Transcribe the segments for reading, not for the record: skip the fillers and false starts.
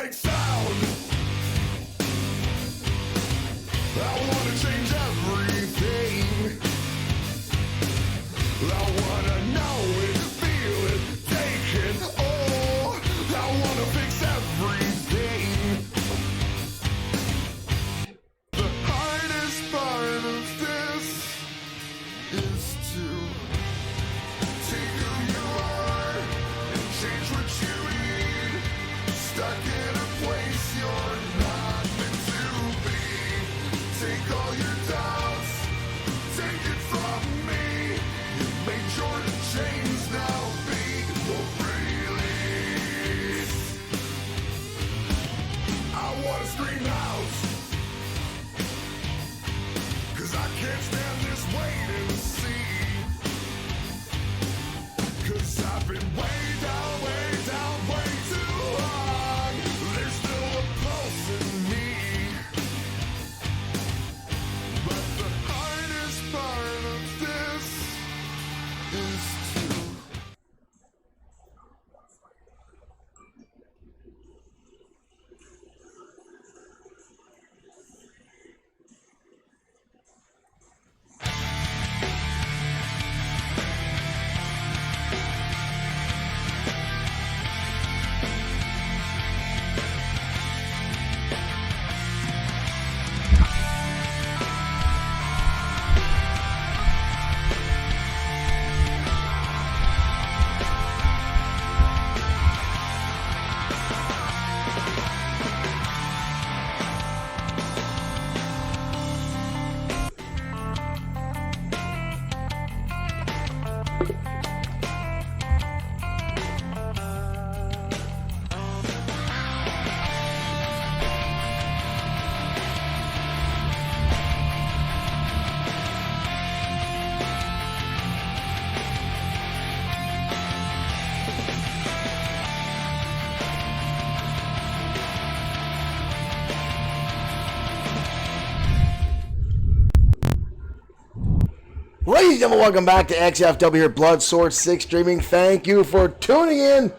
make sound. I wanna change everything. I wanna know it, feel it, take it all. I wanna fix everything. The hardest part of this is to take who you are and change what you need. Stuck in a place you're not meant to be. Take all your doubts, take it from me. You made Jordan James now be your release. I wanna scream out, 'cause I can't stand this wait and see. 'Cause I've been way down, way too long. There's still a pulse in me. But the hardest part of this is to Ladies and gentlemen, welcome back to XFW here, Blood Sword 6 streaming. Thank you for tuning in.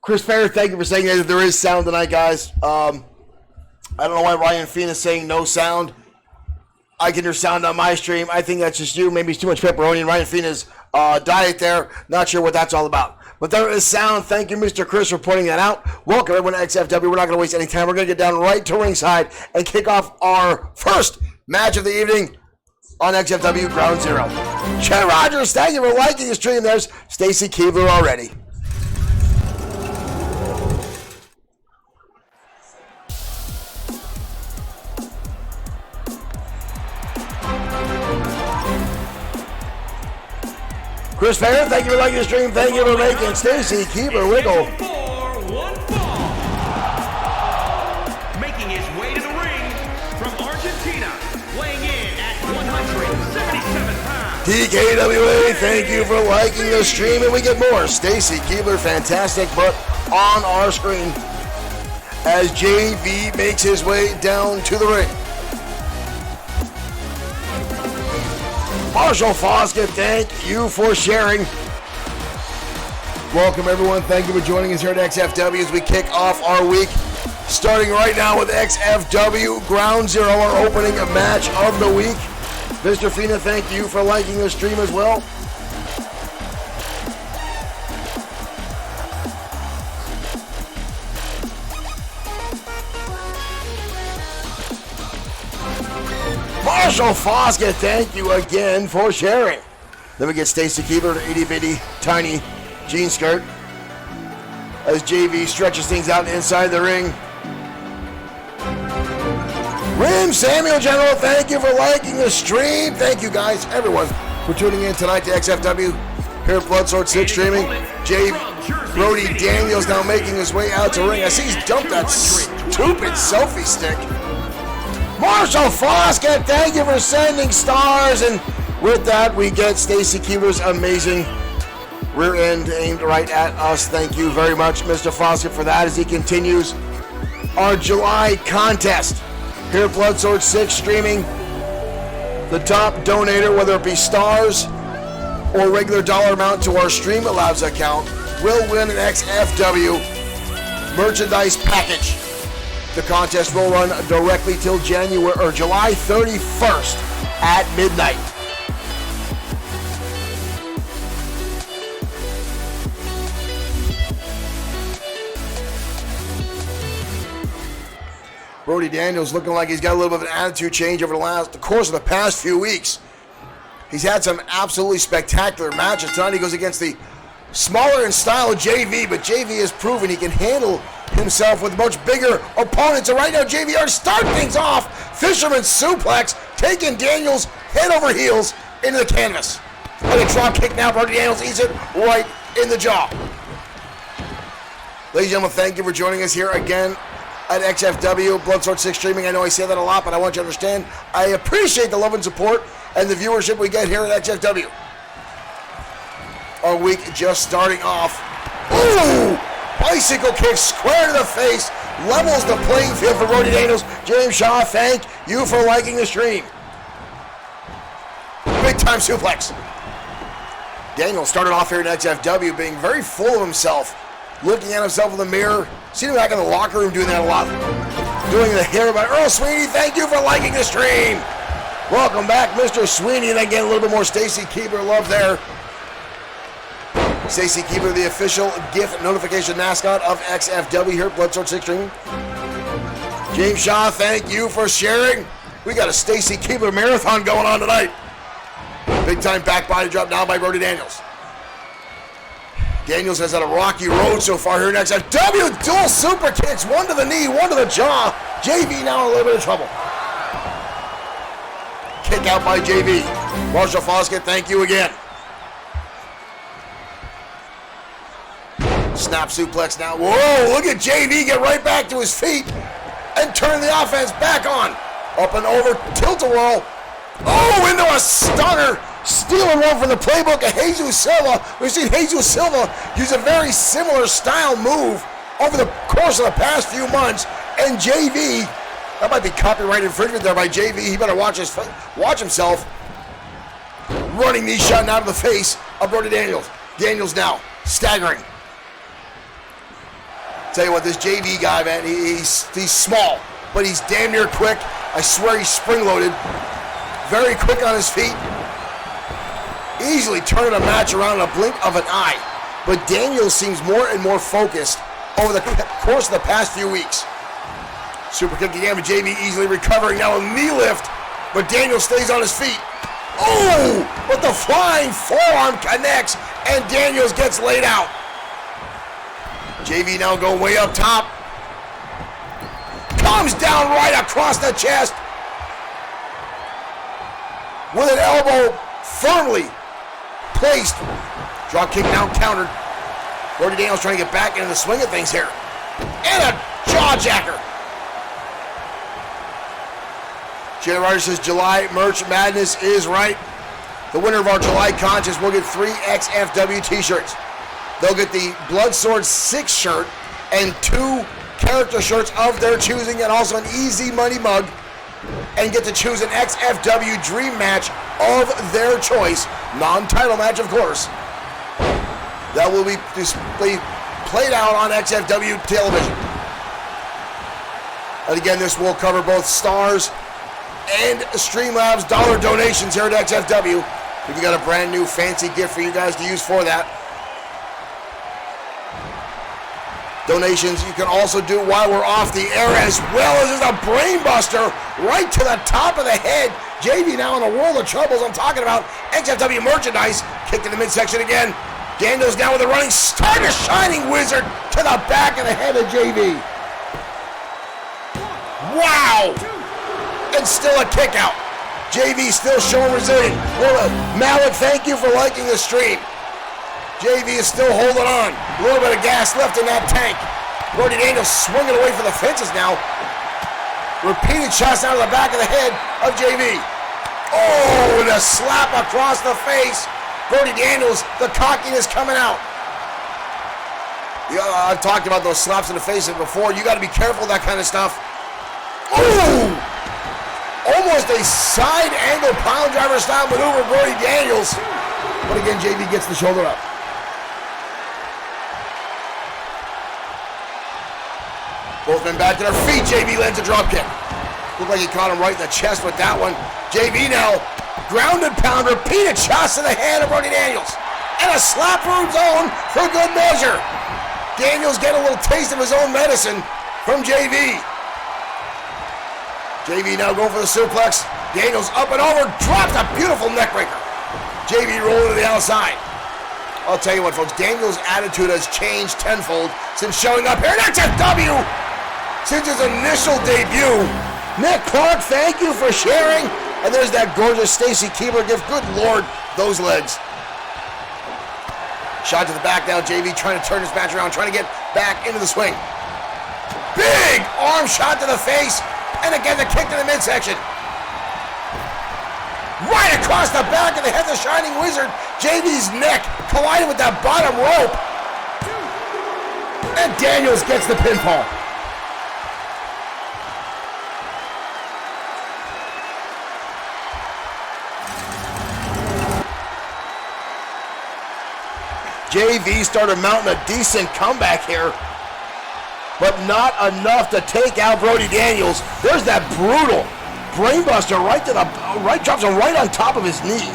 Chris Fair, thank you for saying that there is sound tonight, guys. I don't know why Ryan Fien is saying no sound. I can hear sound on my stream. I think that's just you. Maybe it's too much pepperoni and Ryan Fiena's diet there. Not sure what that's all about. But there is sound. Thank you, Mr. Chris, for pointing that out. Welcome, everyone, to XFW. We're not going to waste any time. We're going to get down right to ringside and kick off our first match of the evening on XFW Ground Zero. Chad Rogers, thank you for liking the stream. There's Stacy Keebler already. Chris Fair, thank you for liking the stream. Thank you for making Stacy Keebler wiggle. Making his way to the ring from Argentina, weighing in at 177 pounds. TKWA, thank you for liking the stream, and we get more. Stacy Keebler, fantastic, but on our screen as JV makes his way down to the ring. Marshall Foskett, thank you for sharing. Welcome, everyone. Thank you for joining us here at XFW as we kick off our week. Starting right now with XFW Ground Zero, our opening match of the week. Mr. Fina, thank you for liking the stream as well. Marshall Foskett, thank you again for sharing. Then we get Stacy Keebler, an itty bitty tiny jean skirt, as JV stretches things out inside the ring. Rim Samuel General, thank you for liking the stream. Thank you guys, everyone, for tuning in tonight to XFW here at Blood Sword 6 streaming. Brody Daniels now making his way out to ring. I see he's dumped that stupid selfie stick. Marshall Foskett, thank you for sending stars. And with that, we get Stacy Keebler's amazing rear end aimed right at us. Thank you very much, Mr. Foskett, for that as he continues our July contest here at Blood Sword 6 streaming. The top donator, whether it be stars or regular dollar amount to our Stream Allows account, will win an XFW merchandise package. The contest will run directly till July 31st at midnight. Brody Daniels looking like he's got a little bit of an attitude change over the course of the past few weeks. He's had some absolutely spectacular matches. Tonight he goes against the smaller in style JV, but JV has proven he can handle himself with much bigger opponents. And right now JVR starting things off. Fisherman suplex, taking Daniels head over heels into the canvas. And a drop kick now. Brody Daniels eats it right in the jaw. Ladies and gentlemen, thank you for joining us here again at XFW Bloodsport 6 Streaming. I know I say that a lot, but I want you to understand I appreciate the love and support and the viewership we get here at XFW. Our week just starting off. Ooh! Bicycle kick square to the face. Levels the playing field for Brody Daniels. James Shaw, thank you for liking the stream. Big time suplex. Daniels started off here in XFW being very full of himself. Looking at himself in the mirror. Seen him back in the locker room doing that a lot. Doing the hair by Earl Sweeney. Thank you for liking the stream. Welcome back, Mr. Sweeney. And again, a little bit more Stacy Keebler love there. Stacy Keebler, the official gift notification mascot of XFW here at Bloodsport 6 Streaming. James Shaw, thank you for sharing. We got a Stacy Keebler marathon going on tonight. Big time back body drop down by Brody Daniels. Daniels has had a rocky road so far here in XFW. Dual super kicks, one to the knee, one to the jaw. JV now in a little bit of trouble. Kick out by JV. Marshall Foskett, thank you again. Snap suplex now. Whoa, look at JV get right back to his feet and turn the offense back on. Up and over, tilt-a-whirl. Oh, into a stunner. Stealing one from the playbook of Jesus Silva. We've seen Jesus Silva use a very similar style move over the course of the past few months. And JV, that might be copyright infringement there by JV. He better watch himself. Running knee shot out of the face of Brody Daniels. Daniels now staggering. Tell you what, this JV guy, man, he's small, but he's damn near quick. I swear he's spring-loaded. Very quick on his feet. Easily turning a match around in a blink of an eye. But Daniels seems more and more focused over the course of the past few weeks. Super kick again, but JV easily recovering. Now a knee lift, but Daniels stays on his feet. Oh, but the flying forearm connects, and Daniels gets laid out. JV now going way up top. Comes down right across the chest. With an elbow firmly placed. Drop kick now countered. Brody Daniels trying to get back into the swing of things here. And a jaw jacker. Jay Ryder says July Merch Madness is right. The winner of our July contest will get 3 XFW t-shirts. They'll get the Bloodsword 6 shirt and 2 character shirts of their choosing, and also an Easy Money mug, and get to choose an XFW dream match of their choice, non-title match of course, that will be played out on XFW television. And again, this will cover both Stars and Streamlabs dollar donations here at XFW. We've got a brand new fancy gift for you guys to use for that. Donations you can also do while we're off the air, as well as there's a brain buster right to the top of the head. JV now in a world of troubles. I'm talking about XFW merchandise. Kicked in the midsection again. Daniels down with a running start, a shining wizard to the back of the head of JV. Wow! And still a kick out. JV still showing resilience. Malik, thank you for liking the stream. JV is still holding on. A little bit of gas left in that tank. Brody Daniels swinging away for the fences now. Repeated shots out of the back of the head of JV. Oh, and a slap across the face. Brody Daniels, the cockiness coming out. I've talked about those slaps in the face before. You got to be careful of that kind of stuff. Oh! Almost a side angle pile driver style maneuver, Brody Daniels. But again, JV gets the shoulder up. Both men back to their feet. JV lands a drop kick. Looked like he caught him right in the chest with that one. JV now, grounded pound, repeated shots to the hand of Brody Daniels. And a slap room zone for good measure. Daniels getting a little taste of his own medicine from JV. JV now going for the suplex. Daniels up and over, drops a beautiful neckbreaker. JV rolling to the outside. I'll tell you what, folks, Daniels' attitude has changed tenfold since showing up here at XFW. Since his initial debut. Nick Clark, thank you for sharing. And there's that gorgeous Stacy Keebler gift. Good Lord, those legs. Shot to the back now. JV trying to turn his match around, trying to get back into the swing. Big arm shot to the face. And again, the kick to the midsection. Right across the back of the head of the Shining Wizard. JV's neck collided with that bottom rope. And Daniels gets the pinfall. JV started mounting a decent comeback here, but not enough to take out Brody Daniels. There's that brutal brainbuster right drops him right on top of his knee.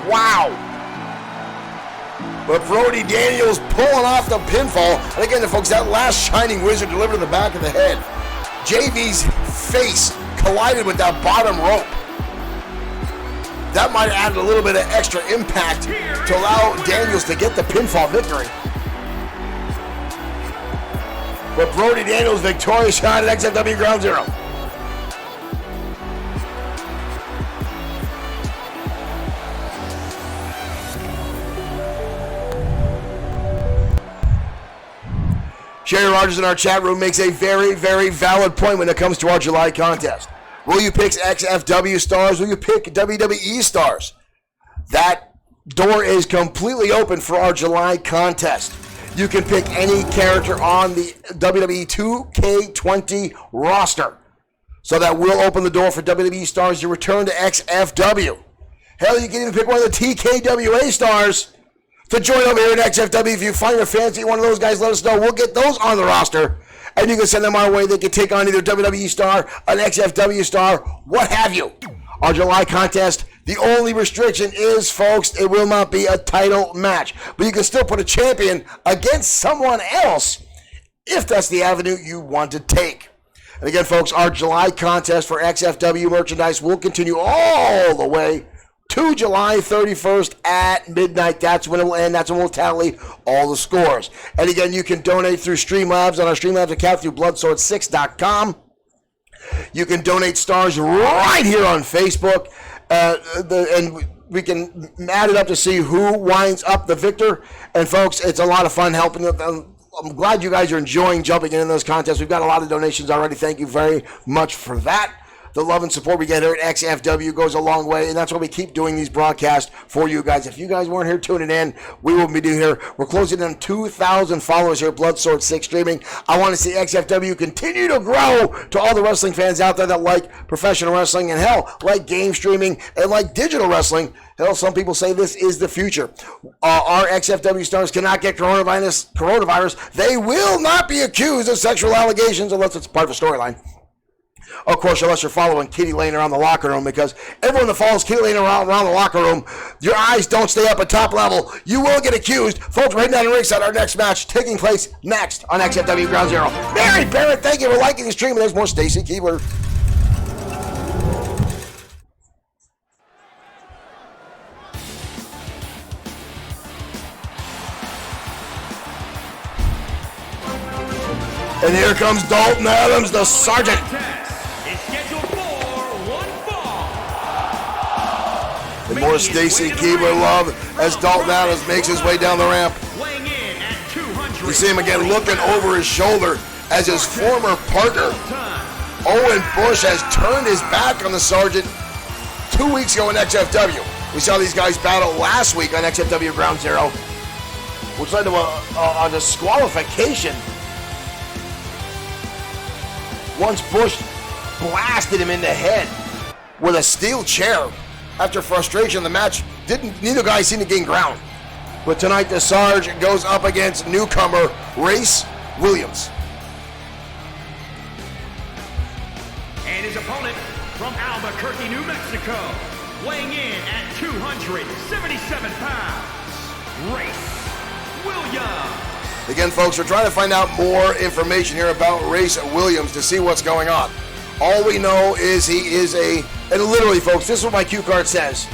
Wow. But Brody Daniels pulling off the pinfall. And again, folks, that last Shining Wizard delivered to the back of the head. JV's face collided with that bottom rope. That might have added a little bit of extra impact to allow Daniels to get the pinfall victory. But Brody Daniels victorious shot at XFW Ground Zero. Sherry Rogers in our chat room makes a very, very valid point when it comes to our July contest. Will you pick XFW stars? Will you pick WWE stars? That door is completely open for our July contest. You can pick any character on the WWE 2K20 roster. So that will open the door for WWE stars to return to XFW. Hell, you can even pick one of the TKWA stars to join over here in XFW. If you find a fancy one of those guys, let us know. We'll get those on the roster. And you can send them our way. They can take on either WWE star, an XFW star, what have you. Our July contest, the only restriction is, folks, it will not be a title match. But you can still put a champion against someone else if that's the avenue you want to take. And again, folks, our July contest for XFW merchandise will continue all the way to July 31st at midnight. That's when it will end. That's when we'll tally all the scores. And again, you can donate through Streamlabs on our Streamlabs account through bloodsword6.com. You can donate stars right here on Facebook. And we can add it up to see who winds up the victor. And folks, it's a lot of fun helping them. I'm glad you guys are enjoying jumping in those contests. We've got a lot of donations already. Thank you very much for that. The love and support we get here at XFW goes a long way, and that's why we keep doing these broadcasts for you guys. If you guys weren't here tuning in, we will be doing here. We're closing in 2,000 followers here at Bloodsword 6 Streaming. I want to see XFW continue to grow to all the wrestling fans out there that like professional wrestling and, hell, like game streaming and like digital wrestling. Hell, some people say this is the future. Our XFW stars cannot get coronavirus. They will not be accused of sexual allegations unless it's part of a storyline. Of course, unless you're following Kitty Lane around the locker room, because everyone that follows Kitty Lane around the locker room, your eyes don't stay up at top level. You will get accused. Folks, we're heading down to ringside. Our next match taking place next on XFW Ground Zero. Mary Barrett, thank you for liking the stream. And there's more Stacy Keebler. And here comes Dalton Adams, the Sergeant. And more Stacy Keebler love as Dalton Adams makes his way down the ramp. You see him again looking over his shoulder as his former partner, Owen Bush, has turned his back on the Sergeant 2 weeks ago in XFW. We saw these guys battle last week on XFW Ground Zero, which led to a disqualification once Bush blasted him in the head with a steel chair. After frustration, the match neither guy seemed to gain ground. But tonight, the Sarge goes up against newcomer Race Williams. And his opponent from Albuquerque, New Mexico, weighing in at 277 pounds, Race Williams. Again, folks, we're trying to find out more information here about Race Williams to see what's going on. All we know is he is and literally, folks, this is what my cue card says.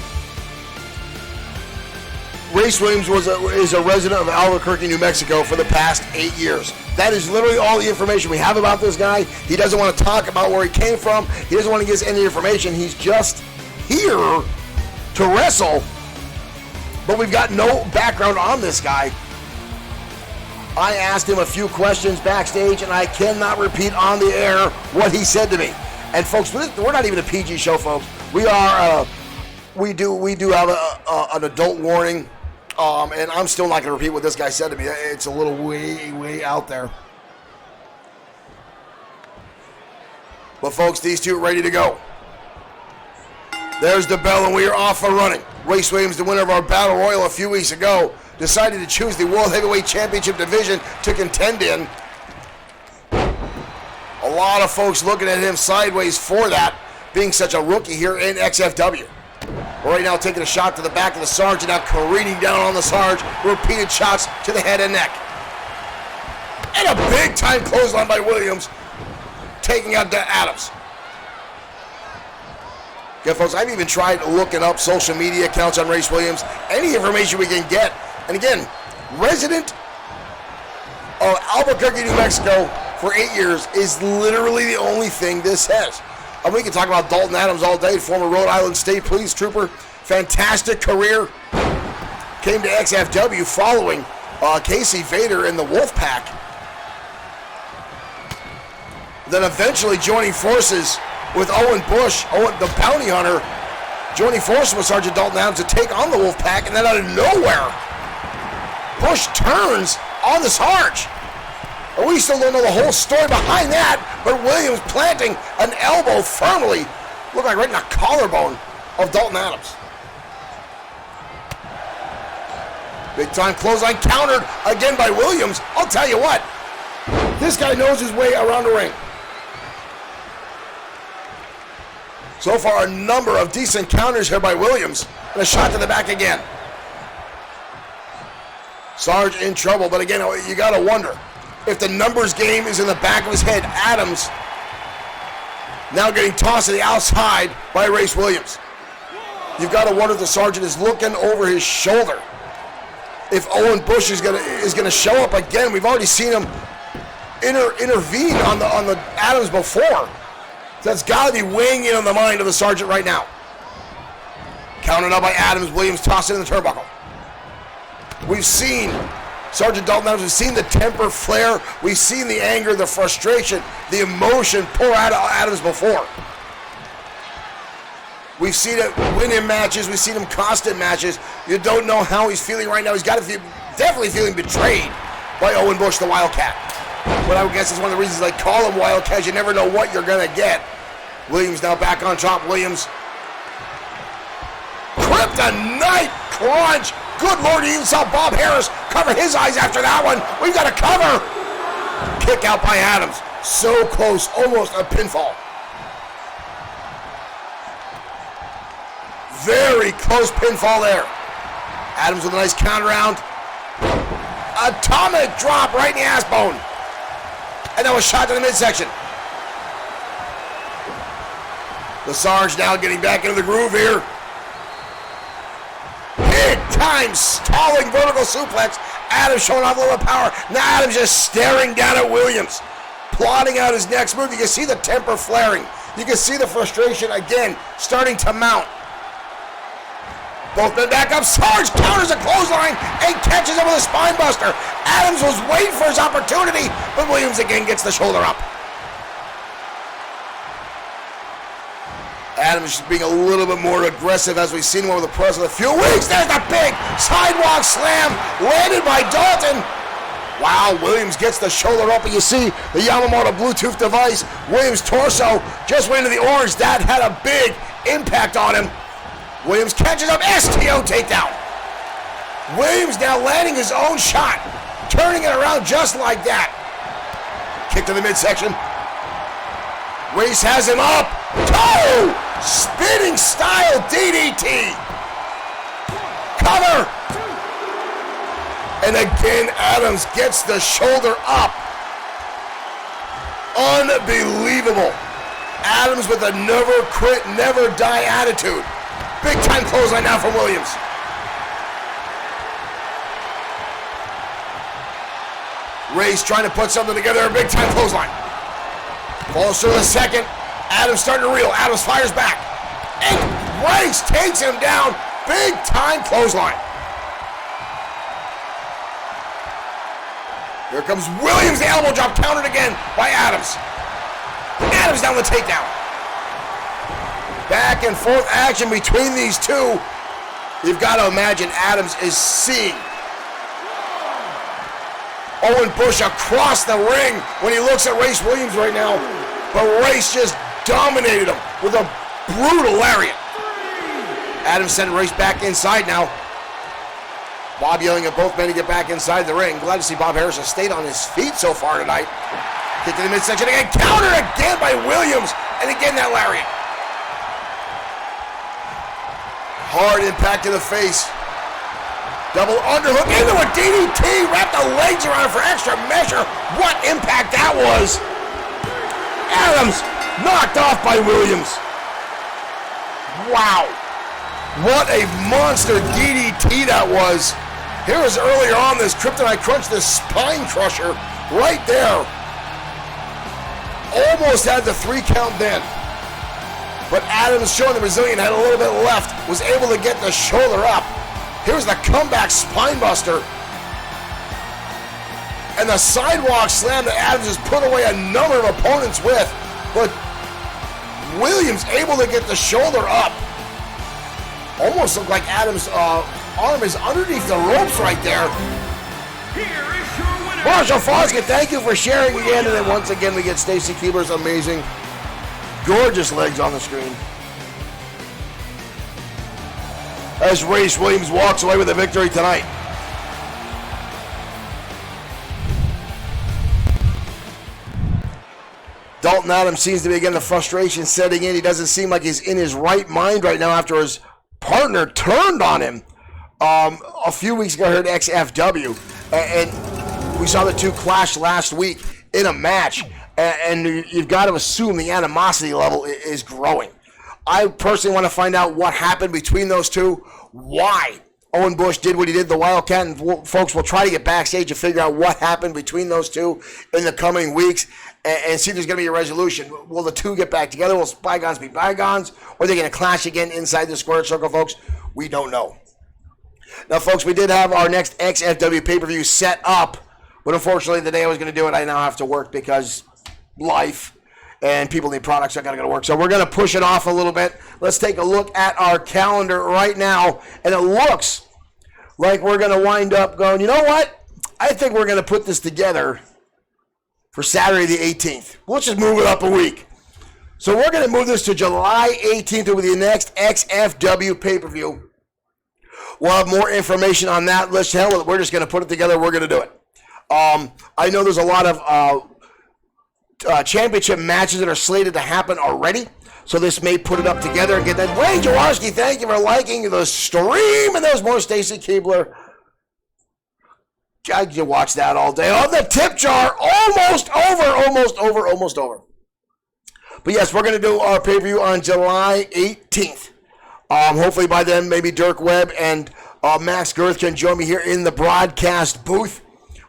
Race Williams is a resident of Albuquerque, New Mexico for the past 8 years. That is literally all the information we have about this guy. He doesn't want to talk about where he came from. He doesn't want to give us any information. He's just here to wrestle, but we've got no background on this guy. I asked him a few questions backstage, and I cannot repeat on the air what he said to me. And folks, we're not even a PG show, folks. We are. We do have an adult warning, and I'm still not going to repeat what this guy said to me. It's a little way out there. But folks, these two are ready to go. There's the bell, and we are off and running. Race Williams, the winner of our Battle Royal a few weeks ago, decided to choose the World Heavyweight Championship division to contend in. A lot of folks looking at him sideways for that, being such a rookie here in XFW. Right now taking a shot to the back of the Sarge, and now careening down on the Sarge. Repeated shots to the head and neck. And a big-time clothesline by Williams, taking out Adams. Okay, folks, I've even tried looking up social media accounts on Race Williams, any information we can get. And again, resident of Albuquerque, New Mexico for 8 years is literally the only thing this says. And we can talk about Dalton Adams all day, former Rhode Island State Police Trooper, fantastic career. Came to XFW following Casey Vader in the Wolfpack. Then eventually joining forces with Owen Bush, the bounty hunter, joining forces with Sergeant Dalton Adams to take on the Wolfpack, and then out of nowhere, Bush turns on the Sarge. And we still don't know the whole story behind that, but Williams planting an elbow firmly, looked like right in the collarbone of Dalton Adams. Big time clothesline countered again by Williams. I'll tell you what, this guy knows his way around the ring. So far, a number of decent counters here by Williams. And a shot to the back again. Sarge in trouble, but again, you got to wonder if the numbers game is in the back of his head. Adams now getting tossed to the outside by Race Williams. You've got to wonder if the sergeant is looking over his shoulder. If Owen Bush is gonna show up again, we've already seen him intervene on the Adams before. That's got to be weighing in on the mind of the sergeant right now. Counted up by Adams. Williams tossed it in the turnbuckle. We've seen Sergeant Dalton Adams. We've seen the temper flare. We've seen the anger, the frustration, the emotion pour out of Adams before. We've seen it win in matches. We've seen him cost in matches. You don't know how he's feeling right now. He's got to feel, definitely feeling betrayed by Owen Bush, the Wildcat. But I would guess it's one of the reasons I call him Wildcat. You never know what you're going to get. Williams now back on top. Williams. Kryptonite crunch. Good Lord, you even saw Bob Harris cover his eyes after that one. We've got a cover. Kick out by Adams. So close, almost a pinfall. Very close pinfall there. Adams with a nice counter round. Atomic drop right in the ass bone. And that was shot to the midsection. The Sarge now getting back into the groove here. Big time stalling vertical suplex. Adams showing off a little power. Now Adams just staring down at Williams, plotting out his next move. You can see the temper flaring. You can see the frustration again starting to mount. Both men back up. Sarge counters a clothesline and catches him with a spine buster. Adams was waiting for his opportunity, but Williams again gets the shoulder up. Adams just being a little bit more aggressive as we've seen him over the past of a few weeks. There's the big sidewalk slam landed by Dalton. Wow, Williams gets the shoulder up, and you see the Yamamoto Bluetooth device. Williams' torso just went into the orange. That had a big impact on him. Williams catches up, STO takedown. Williams now landing his own shot, turning it around just like that. Kick to the midsection. Race has him up. Toe! Spinning style DDT. Cover. And again, Adams gets the shoulder up. Unbelievable. Adams with a never quit, never die attitude. Big time clothesline now from Williams. Ray's trying to put something together, a big time clothesline. Falls through the second. Adams starting to reel. Adams fires back. And Race takes him down. Big time clothesline. Here comes Williams, the elbow drop, countered again by Adams. Adams down the takedown. Back and forth action between these two. You've got to imagine Adams is seeing Owen Bush across the ring when he looks at Race Williams right now. But Race just dominated him with a brutal lariat. Adams sent Race back inside now. Bob yelling at both men to get back inside the ring. Glad to see Bob Harris has stayed on his feet so far tonight. Kick to the midsection again. Counter again by Williams. And again that lariat. Hard impact to the face. Double underhook into a DDT. Wrap the legs around it for extra measure. What impact that was. Adams knocked off by Williams. Wow. What a monster DDT that was. Here was earlier on this Kryptonite Crunch, this spine crusher right there. Almost had the 3 count then. But Adams, showing the Brazilian had a little bit left, was able to get the shoulder up. Here's the comeback spine buster. And the sidewalk slam that Adams has put away a number of opponents with. But Williams able to get the shoulder up. Almost looked like Adams' arm is underneath the ropes right there. Here is your winner. Marshall Foskett, thank you for sharing again. And then once again, we get Stacy Keibler's amazing, gorgeous legs on the screen. As Race Williams walks away with a victory tonight. Dalton Adams seems to be getting the frustration setting in. He doesn't seem like he's in his right mind right now after his partner turned on him a few weeks ago here at XFW. And we saw the two clash last week in a match. And you've got to assume the animosity level is growing. I personally want to find out what happened between those two, why Owen Bush did what he did, the Wildcat, and folks will try to get backstage and figure out what happened between those two in the coming weeks and see if there's going to be a resolution. Will the two get back together? Will bygones be bygones? Or are they going to clash again inside the square circle, folks? We don't know. Now, folks, we did have our next XFW pay-per-view set up, but unfortunately, the day I was going to do it, I now have to work because life and people need products, so I got to go to work. So we're going to push it off a little bit. Let's take a look at our calendar right now, and it looks like we're going to wind up going, you know what? I think we're going to put this together for Saturday the 18th. Let's just move it up a week. So we're going to move this to July 18th. It will be the next XFW pay-per-view. We'll have more information on that. Let's hell with it. We're just going to put it together. We're going to do it. I know there's a lot of championship matches that are slated to happen already. So this may put it up together and get that. Wayne Jaworski, thank you for liking the stream. And there's more Stacy Keibler. I could watch that all day. On the tip jar, almost over. But yes, we're going to do our pay-per-view on July 18th. Hopefully by then, maybe Dirk Webb and Max Girth can join me here in the broadcast booth.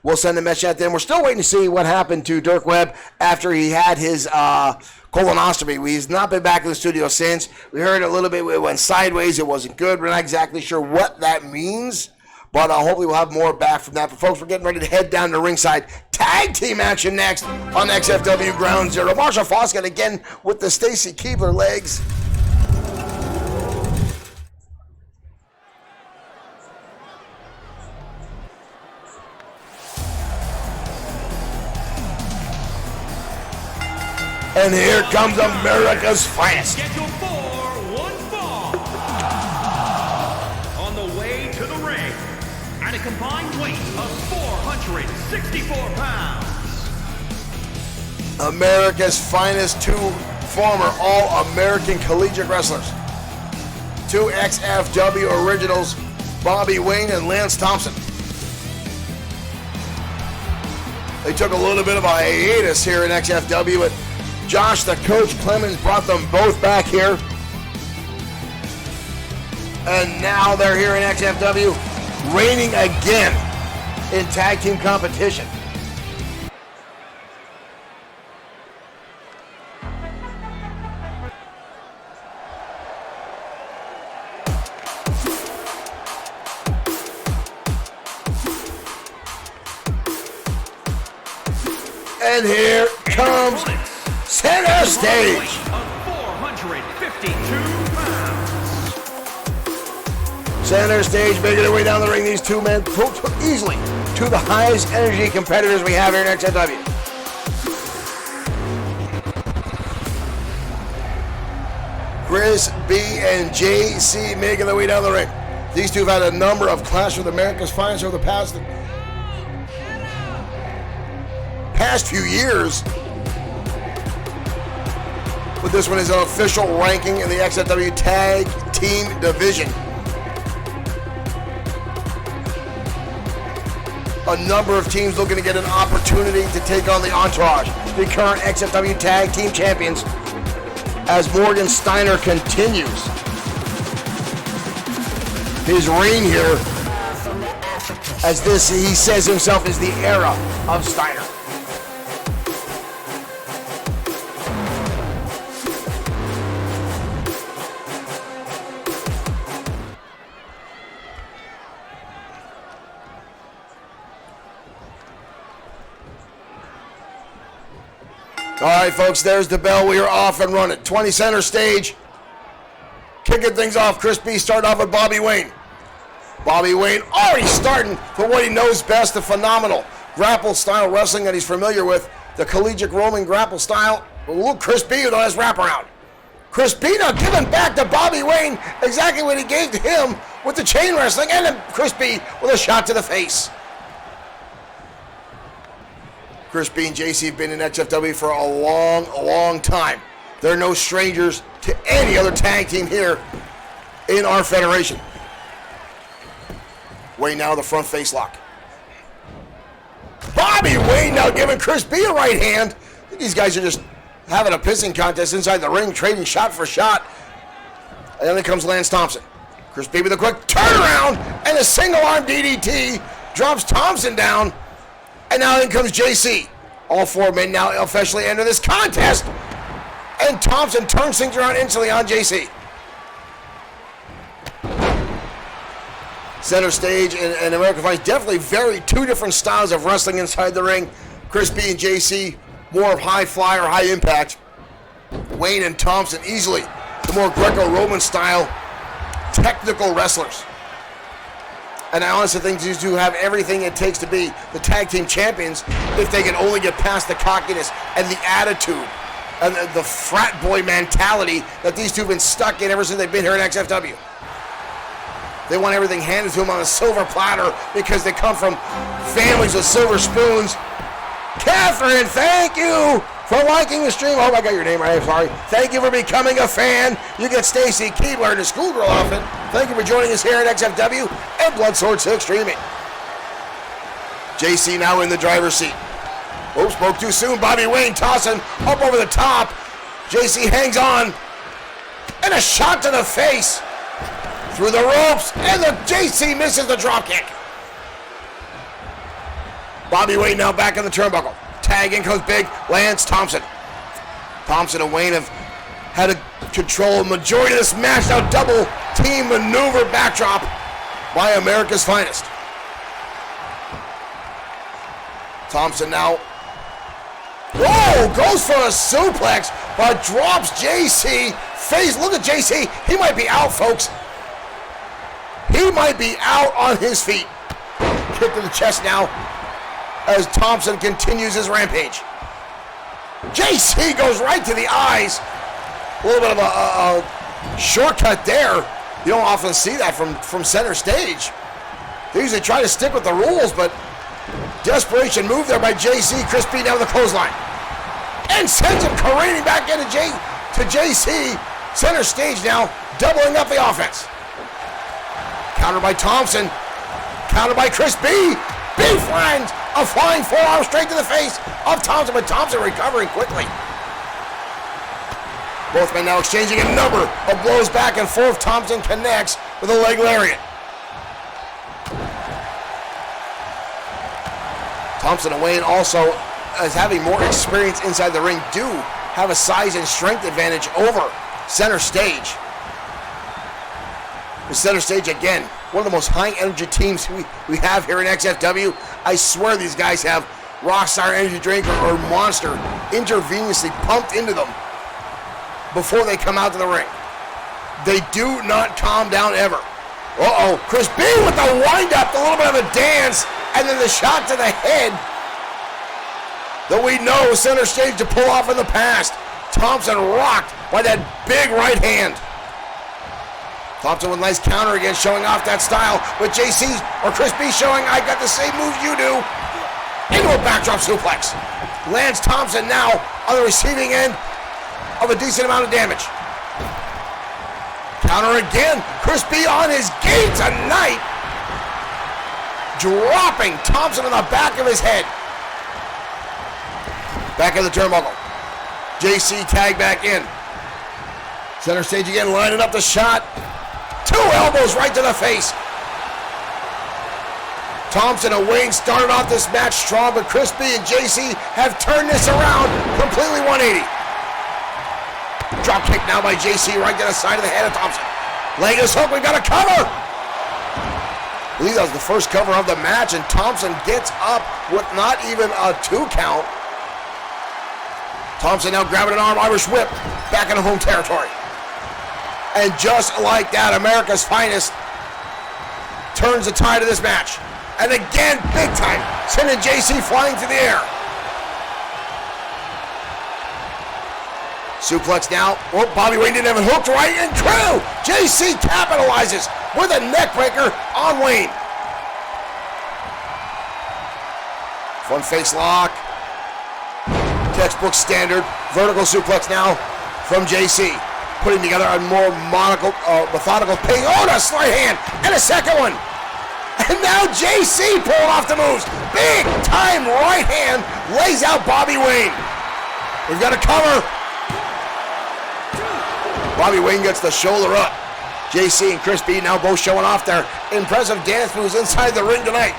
We'll send a message out there. We're still waiting to see what happened to Dirk Webb after he had his colonoscopy. He's not been back in the studio since. We heard a little bit. It went sideways. It wasn't good. We're not exactly sure what that means. But hopefully we'll have more back from that. But folks, we're getting ready to head down to ringside. Tag team action next on XFW Ground Zero. Marshall Foskett again with the Stacy Keibler legs. And here comes America's finest. Scheduled for one fall. On the way to the ring, combined weight of 464 pounds. America's finest two former All-American collegiate wrestlers. Two XFW originals, Bobby Wayne and Lance Thompson. They took a little bit of a hiatus here in XFW, but Josh, the coach, Clemens, brought them both back here. And now they're here in XFW, reigning again in tag team competition. And here comes center stage. 452 pounds. Center stage making their way down the ring. These two men easily two of the highest energy competitors we have here in XFW. Chris B and JC making their way down the ring. These two have had a number of Clash with America's Finest over the past few years. But this one is an official ranking in the XFW Tag Team Division. A number of teams looking to get an opportunity to take on the Entourage, the current XFW Tag Team Champions, as Morgan Steiner continues his reign here, as this, he says himself, is the era of Steiner. All right, folks, there's the bell. We are off and running. 20 center stage. Kicking things off. Chris B starting off with Bobby Wayne. Bobby Wayne already starting for what he knows best, the phenomenal grapple style wrestling that he's familiar with, the collegiate Roman grapple style. Look, Chris B with his wraparound. Chris B now giving back to Bobby Wayne exactly what he gave to him with the chain wrestling, and then Chris B with a shot to the face. Chris B and JC have been in XFW for a long, long time. They're no strangers to any other tag team here in our federation. Wayne now the front face lock. Bobby Wayne now giving Chris B a right hand. I think these guys are just having a pissing contest inside the ring, trading shot for shot. And then comes Lance Thompson. Chris B with a quick turnaround and a single arm DDT. Drops Thompson down. And now in comes JC. All four men now officially enter this contest. And Thompson turns things around instantly on JC. Center stage and American Finest definitely two different styles of wrestling inside the ring. Chris B and JC, more of high flyer, high impact. Wayne and Thompson easily the more Greco-Roman style technical wrestlers. And I honestly think these two have everything it takes to be the tag team champions if they can only get past the cockiness and the attitude and the frat boy mentality that these two have been stuck in ever since they've been here in XFW. They want everything handed to them on a silver platter because they come from families with silver spoons. Catherine, thank you for liking the stream. I hope I got your name right. I'm sorry. Thank you for becoming a fan. You get Stacy Keebler, the schoolgirl outfit. Thank you for joining us here at XFW and Bloodsport 6 streaming. JC now in the driver's seat. Oops, spoke too soon. Bobby Wayne tossing up over the top. JC hangs on. And a shot to the face. Through the ropes. And the JC misses the drop kick. Bobby Wayne now back in the turnbuckle. Tag in comes big Lance Thompson. Thompson and Wayne have had to control a majority of this match. Now double team maneuver backdrop by America's Finest. Thompson now, whoa, goes for a suplex, but drops JC. Face, look at JC. He might be out, folks. He might be out on his feet. Kick to the chest now as Thompson continues his rampage. JC goes right to the eyes. A little bit of a shortcut there. You don't often see that from center stage. They usually try to stick with the rules, but desperation move there by JC. Chris B down the clothesline. And sends him careening back into JC. Center stage now, doubling up the offense. Countered by Thompson. Countered by Chris B. B finds a flying forearm straight to the face of Thompson, but Thompson recovering quickly. Both men now exchanging a number of blows back and forth. Thompson connects with a leg lariat. Thompson and Wayne also, as having more experience inside the ring, do have a size and strength advantage over center stage. The center stage, again, one of the most high-energy teams we have here in XFW. I swear these guys have Rockstar Energy Drink or Monster intravenously pumped into them before they come out to the ring. They do not calm down ever. Uh-oh, Chris B with the wind-up, a little bit of a dance, and then the shot to the head that we know center stage to pull off in the past. Thompson rocked by that big right hand. Thompson with a nice counter again, showing off that style, with JC or Chris B showing, I got the same moves you do. Into a backdrop suplex. Lands Thompson now on the receiving end of a decent amount of damage. Counter again. Chris B on his game tonight. Dropping Thompson on the back of his head. Back of the turnbuckle. JC tag back in. Center stage again, lining up the shot. 2 elbows right to the face. Thompson and Wayne started off this match strong, but Chris B and JC have turned this around completely 180. Drop kick now by JC right to the side of the head of Thompson. Laying his hook, we got a cover. I believe that was the first cover of the match, and Thompson gets up with not even a 2 count. Thompson now grabbing an arm Irish whip back into home territory. And just like that, America's finest turns the tide of this match. And again, big time, sending JC flying through the air. Suplex now. Oh, Bobby Wayne didn't have it hooked right, and true! JC capitalizes with a neckbreaker on Wayne. Front face lock. Textbook standard. Vertical suplex now from JC. Putting together a more methodical ping. Oh, a slight hand. And a second one. And now JC pulling off the moves. Big time right hand lays out Bobby Wayne. We've got a cover. Bobby Wayne gets the shoulder up. JC and Chris B now both showing off their impressive dance moves inside the ring tonight.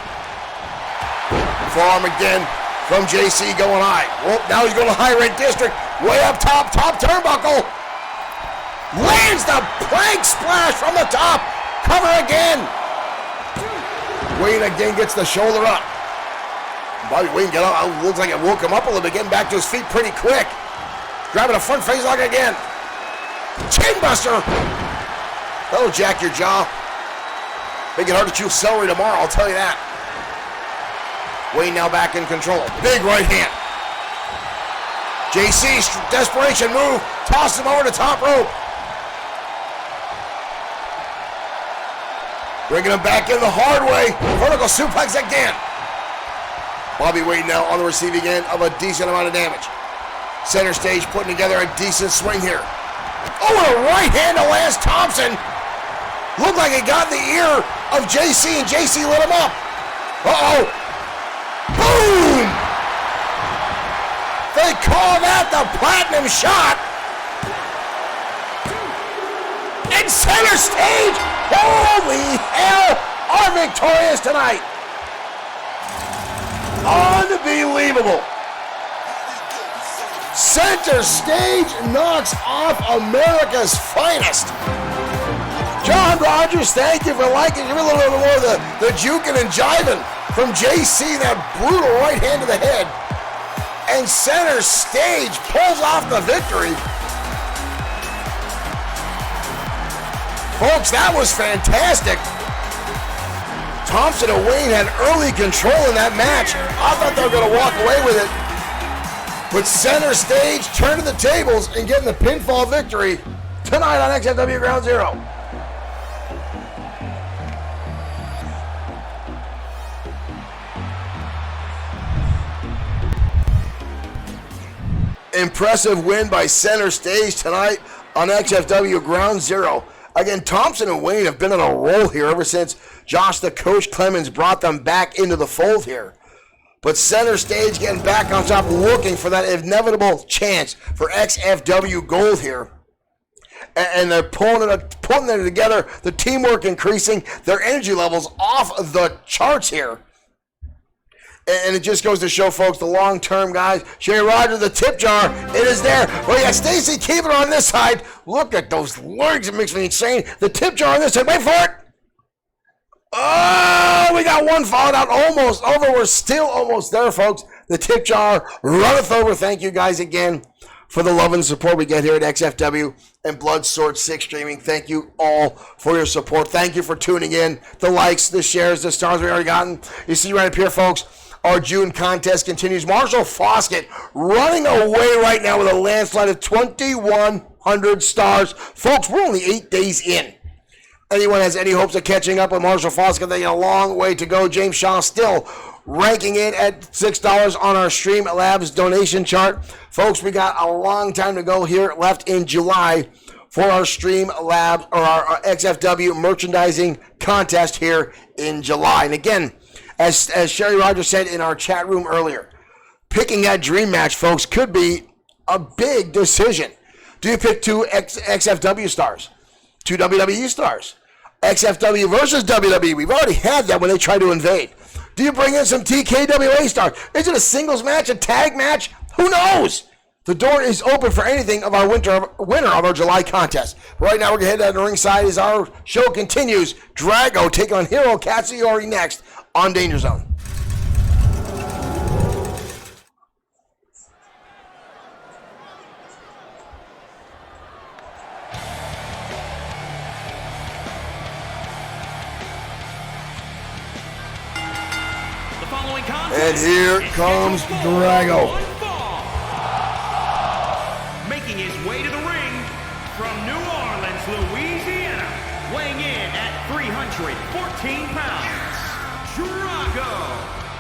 Forearm again from JC going high. Well, now he's going to high rate district. Way up top turnbuckle. Lands the plank splash from the top. Cover again. Wayne again gets the shoulder up. Bobby Wayne got up. Looks like it woke him up a little bit. Getting back to his feet pretty quick. Grabbing a front face lock again. Chin buster. That'll jack your jaw. Make it hard to chew celery tomorrow, I'll tell you that. Wayne now back in control. Big right hand. JC's desperation move. Tosses him over the top rope. Bringing him back in the hard way. Vertical suplex again. Bobby Wayne now on the receiving end of a decent amount of damage. Center stage putting together a decent swing here. Oh, and a right hand to Lance Thompson. Looked like it got in the ear of JC, and JC lit him up. Uh-oh. Boom! They call that the platinum shot. And center stage, holy hell, are victorious tonight. Unbelievable. Center stage knocks off America's finest. John Rogers, thank you for liking. Give me a little bit more of the juking and jiving from JC, that brutal right hand to the head. And center stage pulls off the victory. Folks, that was fantastic. Thompson and Wayne had early control in that match. I thought they were going to walk away with it. But center stage turning the tables and getting the pinfall victory tonight on XFW Ground Zero. Impressive win by Center Stage tonight on XFW Ground Zero. Again, Thompson and Wayne have been on a roll here ever since Josh the Coach Clemens brought them back into the fold here. But Center Stage getting back on top, looking for that inevitable chance for XFW gold here. And they're pulling it together, the teamwork increasing, their energy levels off the charts here. And it just goes to show, folks, the long-term guys. Sherry Rogers, the tip jar, it is there. Well, you got Stacy Keebler on this side. Look at those legs, it makes me insane. The tip jar on this side, wait for it. Oh, we got one fouled out, almost over. We're still almost there, folks. The tip jar runneth over. Thank you guys again for the love and support we get here at XFW and Blood Sword 6 Streaming. Thank you all for your support. Thank you for tuning in. The likes, the shares, the stars we already gotten. You see right up here, folks. Our June contest continues. Marshall Foskett running away right now with a landslide of 2,100 stars. Folks, we're only 8 days in. Anyone has any hopes of catching up with Marshall Foskett, they got a long way to go. James Shaw still ranking it at $6 on our Streamlabs donation chart. Folks, we got a long time to go here left in July for our Streamlabs or our XFW merchandising contest here in July. And again, as Sherry Rogers said in our chat room earlier, picking that dream match, folks, could be a big decision. Do you pick two XFW stars? Two WWE stars? XFW versus WWE. We've already had that when they tried to invade. Do you bring in some TKWA stars? Is it a singles match, a tag match? Who knows? The door is open for anything of our winner of our July contest. Right now, we're going to head down to ringside as our show continues. Drago taking on Hiro Katsuyori next on Danger Zone. And here comes Drago. Making his way to the ring from New Orleans, Louisiana, weighing in at 314 pounds, Drago.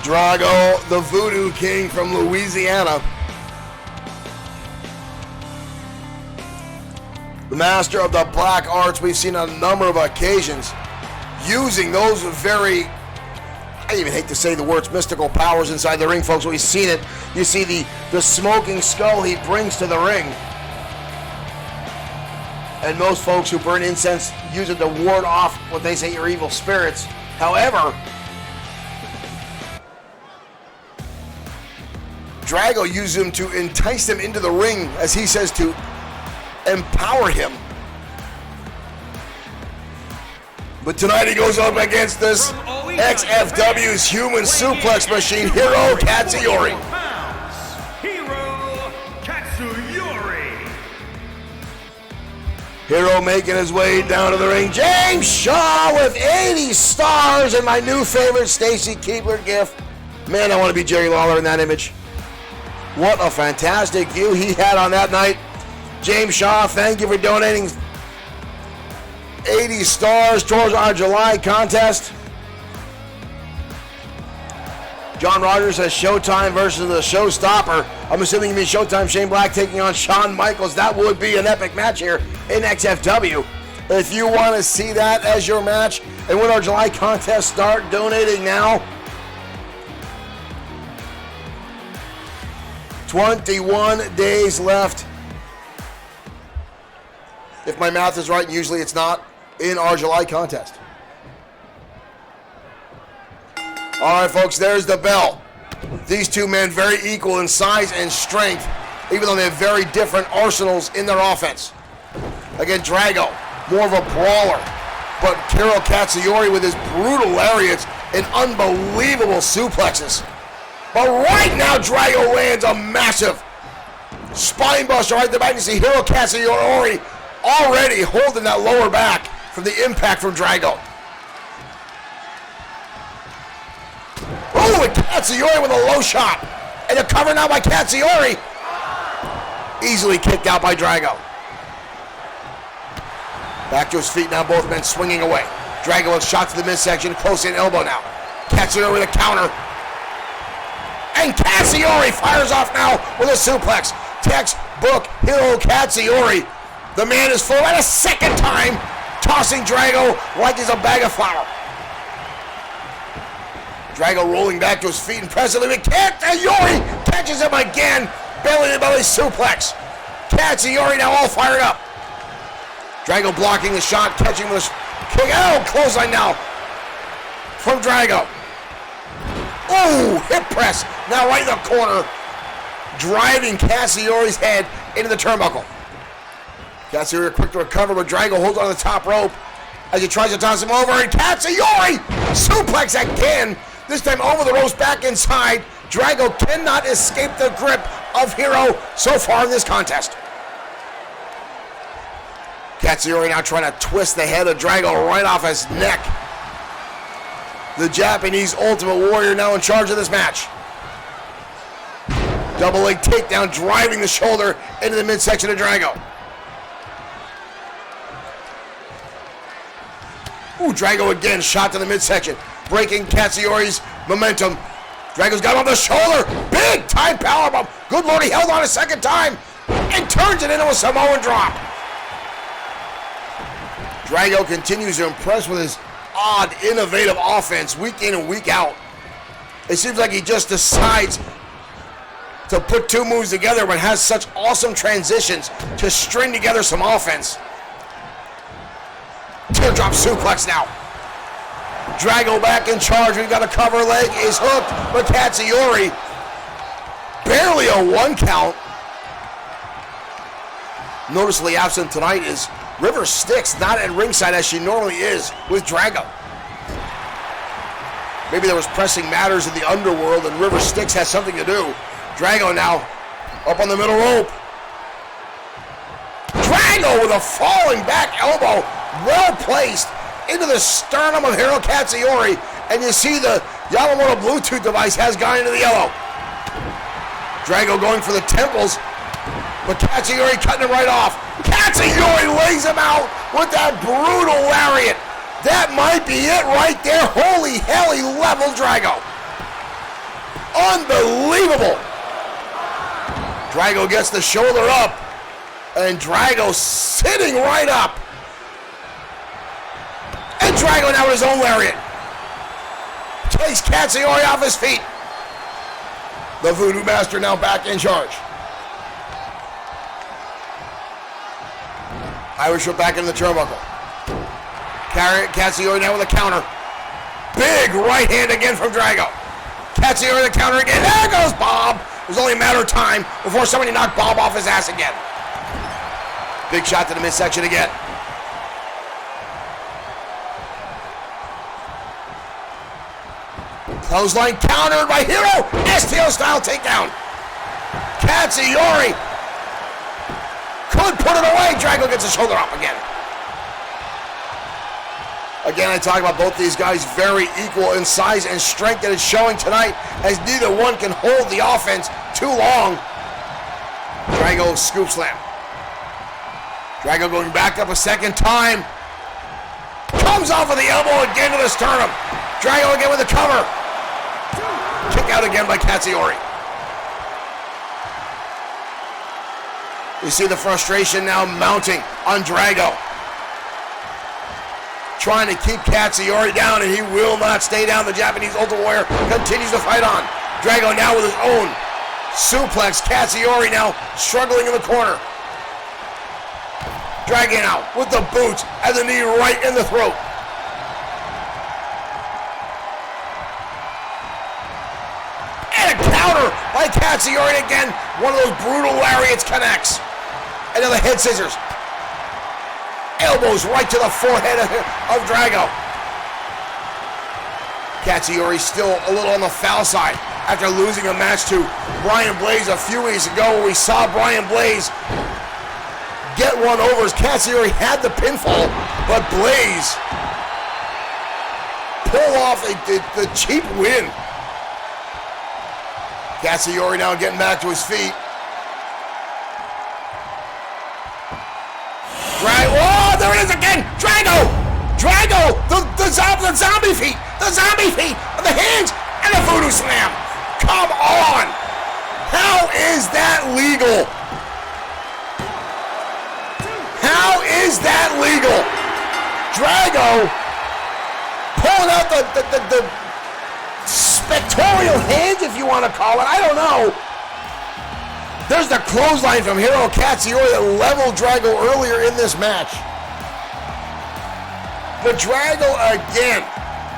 Drago, the Voodoo King from Louisiana. The master of the black arts, we've seen on a number of occasions using those very, I even hate to say the words, mystical powers inside the ring, folks. We've seen it. You see the smoking skull he brings to the ring. And most folks who burn incense use it to ward off what they say are evil spirits. However, Drago uses him to entice them into the ring, as he says, to empower him. But tonight he goes up against this XFW's human suplex machine, Hiro Katsuyori. Hiro Katsuyori. Hiro making his way down to the ring. James Shaw with 80 stars, and my new favorite Stacy Keebler gif. Man, I want to be Jerry Lawler in that image. What a fantastic view he had on that night. James Shaw, thank you for donating 80 stars towards our July contest. John Rogers says Showtime versus the Showstopper. I'm assuming you mean Showtime Shane Black taking on Shawn Michaels. That would be an epic match here in XFW. If you want to see that as your match and when our July contest, start donating now. 21 days left. If my math is right, and usually it's not, in our July contest. All right, folks, there's the bell. These two men very equal in size and strength, even though they have very different arsenals in their offense. Again, Drago, more of a brawler, but Hiro Katsuyori with his brutal lariats and unbelievable suplexes. But right now, Drago lands a massive spine buster right at the back. You see Hiro Katsuyori already holding that lower back from the impact from Drago. Oh, and Katsuyori with a low shot. And a cover now by Katsuyori. Easily kicked out by Drago. Back to his feet now, both men swinging away. Drago with shot to the midsection, close in elbow now. Katsuyori with a counter. And Katsuyori fires off now with a suplex. textbook Hiro Katsuyori. The man is full at a second time, tossing Drago like he's a bag of flour. Drago rolling back to his feet impressively, but Katsuyori catches him again. Belly-to-belly suplex. Katsuyori now all fired up. Drago blocking the shot, catching with a kick. Oh, clothesline now from Drago. Ooh, hip press. Now right in the corner, driving Katsuyori's head into the turnbuckle. Katsuyori quick to recover, but Drago holds on the top rope as he tries to toss him over, and Katsuyori suplex again. This time over the ropes, back inside. Drago cannot escape the grip of Hiro so far in this contest. Katsuyori now trying to twist the head of Drago right off his neck. The Japanese Ultimate Warrior now in charge of this match. Double leg takedown, driving the shoulder into the midsection of Drago. Ooh, Drago again, shot to the midsection, breaking Katsuyori's momentum. Drago's got him on the shoulder. Big time powerbomb. Good Lord, he held on a second time and turns it into a Samoan drop. Drago continues to impress with his odd, innovative offense week in and week out. It seems like he just decides to put two moves together but has such awesome transitions to string together some offense. Teardrop suplex now. Drago back in charge. We've got a cover leg. Is hooked, but Katsuyori barely a one count. Noticeably absent tonight is River Styx, not at ringside as she normally is with Drago. Maybe there was pressing matters in the underworld and River Styx has something to do. Drago now up on the middle rope. Drago with a falling back elbow, well placed into the sternum of Hiro Katsuyori, and you see the Yamamoto Bluetooth device has gone into the yellow. Drago going for the temples, but Katsuyori cutting it right off. Katsuyori lays him out with that brutal lariat. That might be it right there. Holy hell, he leveled Drago. Unbelievable. Drago gets the shoulder up, and Drago sitting right up. And Drago now with his own lariat. Takes Katsuyori off his feet. The Voodoo Master now back in charge. Irish whip back in the turnbuckle. Katsuyori now with a counter. Big right hand again from Drago. Katsuyori the counter again. There goes Bob. It was only a matter of time before somebody knocked Bob off his ass again. Big shot to the midsection again. Clothesline countered by Hiro. STO style takedown. Katsuyori could put it away. Drago gets his shoulder up again. Again, I talk about both these guys very equal in size and strength that is showing tonight as neither one can hold the offense too long. Drago scoop slam. Drago going back up a second time. Comes off of the elbow again to the sternum. Drago again with the cover. Kick out again by Katsuyori. You see the frustration now mounting on Drago. Trying to keep Katsuyori down, and he will not stay down. The Japanese Ultimate Warrior continues to fight on. Drago now with his own suplex. Katsuyori now struggling in the corner. Dragging out with the boots and the knee right in the throat. And a counter by Katsuyori again. One of those brutal lariats connects. Another head scissors. Elbows right to the forehead of Drago. Katsuyori still a little on the foul side after losing a match to Brian Blaze a few weeks ago, where we saw Brian Blaze get one over as Katsuyori had the pinfall, but Blaze pulled off the cheap win. Katsuyori now getting back to his feet. Oh, there it is again! Drago! Drago! The zombie feet! The zombie feet! The hands! And the voodoo slam! Come on! How is that legal? Is that legal? Drago pulling out the spectorial hands, if you want to call it. I don't know. There's the clothesline from Hiro Katsuyori that leveled Drago earlier in this match. But Drago again,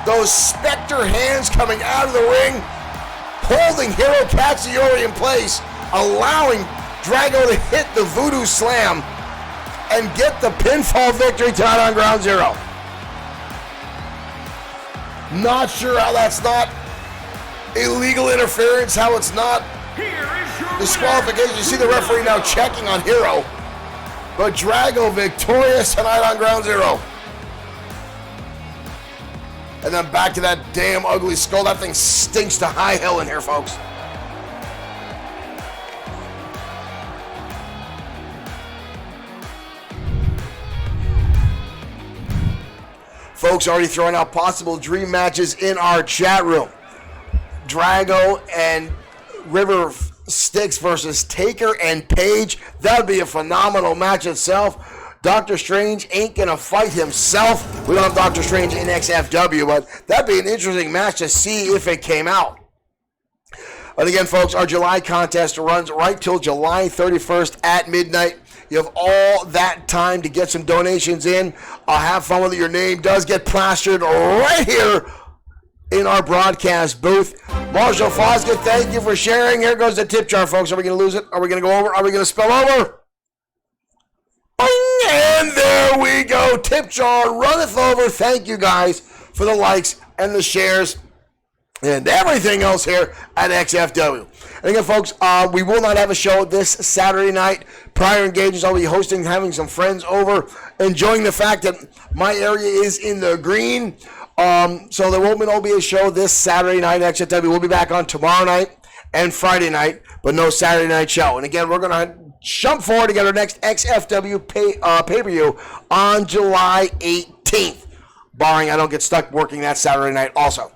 those specter hands coming out of the ring, holding Hiro Katsuyori in place, allowing Drago to hit the Voodoo Slam and get the pinfall victory tonight on Ground Zero. Not sure how that's not illegal interference, how it's not disqualification. You see the referee now checking on Hiro. But Drago victorious tonight on Ground Zero. And then back to that damn ugly skull. That thing stinks to high hell in here, folks. Folks already throwing out possible dream matches in our chat room. Drago and River Styx versus Taker and Page. That would be a phenomenal match itself. Doctor Strange ain't going to fight himself. We don't have Doctor Strange in XFW, but that'd be an interesting match to see if it came out. And again, folks, our July contest runs right till July 31st at midnight. You have all that time to get some donations in. Have fun with it. Your name does get plastered right here in our broadcast booth. Marshall Foskett, thank you for sharing. Here goes the tip jar, folks. Are we going to lose it? Are we going to go over? Are we going to spill over? And there we go. Tip jar runneth over. Thank you guys for the likes and the shares and everything else here at XFW. And again, folks, we will not have a show this Saturday night. Prior engagements, I'll be hosting, having some friends over, enjoying the fact that my area is in the green. So there won't be a show this Saturday night at XFW. We'll be back on tomorrow night and Friday night, but no Saturday night show. And again, we're going to jump forward to get our next XFW pay-per-view on July 18th, barring I don't get stuck working that Saturday night also.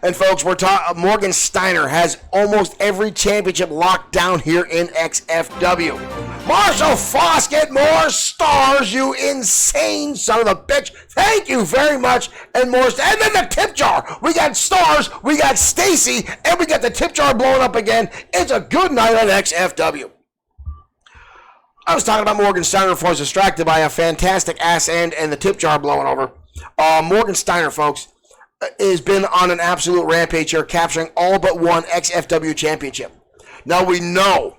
And folks, Morgan Steiner has almost every championship locked down here in XFW. Marshall Foskett, more stars, you insane son of a bitch. Thank you very much. And more, and then the tip jar. We got stars, we got Stacy, and we got the tip jar blowing up again. It's a good night on XFW. I was talking about Morgan Steiner before I was distracted by a fantastic ass end and the tip jar blowing over. Morgan Steiner, folks, has been on an absolute rampage here, capturing all but one XFW championship. Now we know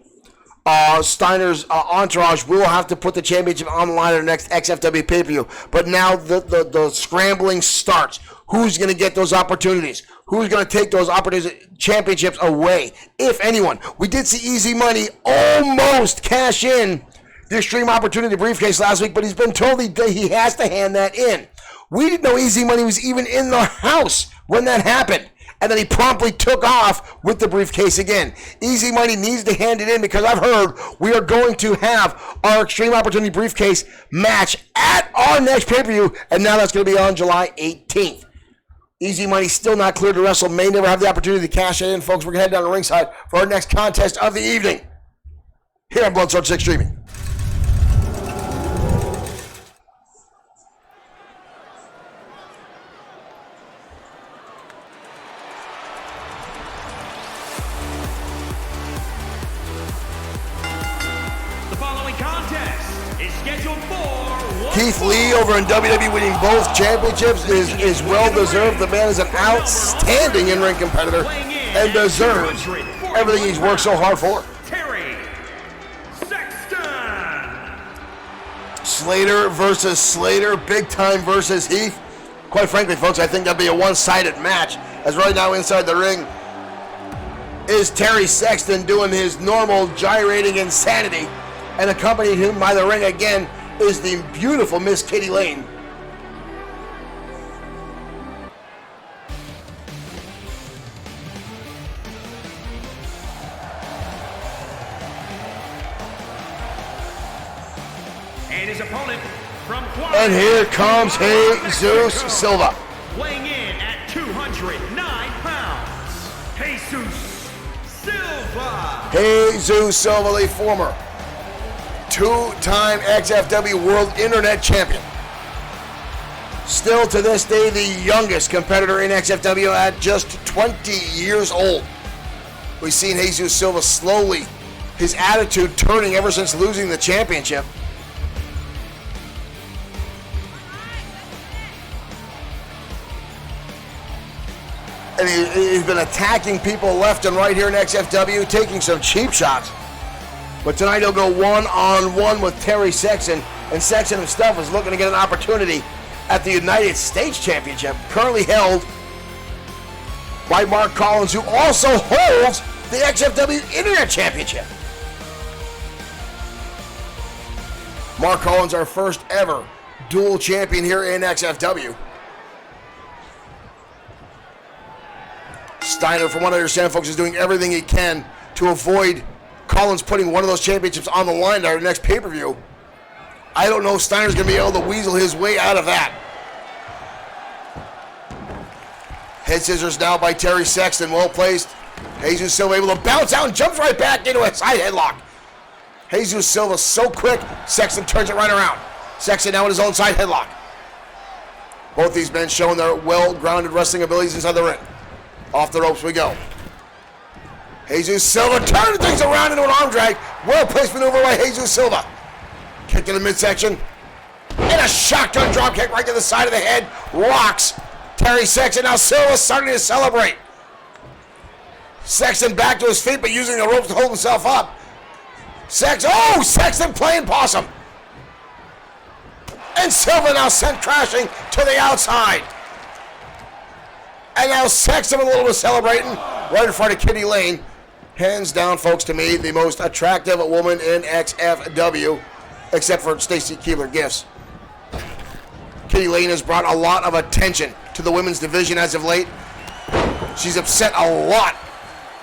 Steiner's entourage will have to put the championship on the line at the next XFW pay-per-view. But now the scrambling starts. Who's going to get those opportunities? Who's going to take those championships away? If anyone. We did see Easy Money almost cash in the Extreme Opportunity briefcase last week, but he's been told he has to hand that in. We didn't know Easy Money was even in the house when that happened. And then he promptly took off with the briefcase again. Easy Money needs to hand it in because I've heard we are going to have our Extreme Opportunity briefcase match at our next pay-per-view, and now that's going to be on July 18th. Easy Money still not cleared to wrestle, may never have the opportunity to cash it in. Folks, we're going to head down to ringside for our next contest of the evening here on Bloodsport 6 Streaming. Keith Lee over in WWE winning both championships is well-deserved. The man is an outstanding in-ring competitor and deserves everything he's worked so hard for. Slater versus Slater, Big Time versus Heath. Quite frankly, folks, I think that'd be a one-sided match, as right now inside the ring is Terry Sexton doing his normal gyrating insanity, and accompanied him by the ring again is the beautiful Miss Kitty Lane. And his opponent from Florida. And here comes Jesus Silva. Weighing in at 209 pounds, Jesus Silva. Jesus Silva, the former two-time XFW World Internet Champion. Still to this day the youngest competitor in XFW at just 20 years old. We've seen Jesus Silva slowly, his attitude turning ever since losing the championship. And he's been attacking people left and right here in XFW, taking some cheap shots. But tonight he'll go one-on-one with Terry Sexton, and Sexton himself is looking to get an opportunity at the United States Championship, currently held by Mark Collins, who also holds the XFW Internet Championship. Mark Collins, our first ever dual champion here in XFW. Steiner, from what I understand, folks, is doing everything he can to avoid Collins putting one of those championships on the line at our next pay-per-view. I don't know if Steiner's going to be able to weasel his way out of that. Head scissors now by Terry Sexton, well placed. Jesus Silva able to bounce out and jumps right back into a side headlock. Jesus Silva so quick, Sexton turns it right around. Sexton now in his own side headlock. Both these men showing their well-grounded wrestling abilities inside the ring. Off the ropes we go. Jesus Silva turning things around into an arm drag. Well-placed maneuver by Jesus Silva. Kick to the midsection. And a shotgun drop kick right to the side of the head. Rocks Terry Sexton. Now Silva starting to celebrate. Sexton back to his feet, but using the ropes to hold himself up. Sexton playing possum. And Silva now sent crashing to the outside. And now Sexton with a little bit of celebrating right in front of Kitty Lane. Hands down, folks, to me, the most attractive woman in XFW, except for Stacy Keibler-Gifts. Kitty Lane has brought a lot of attention to the women's division as of late. She's upset a lot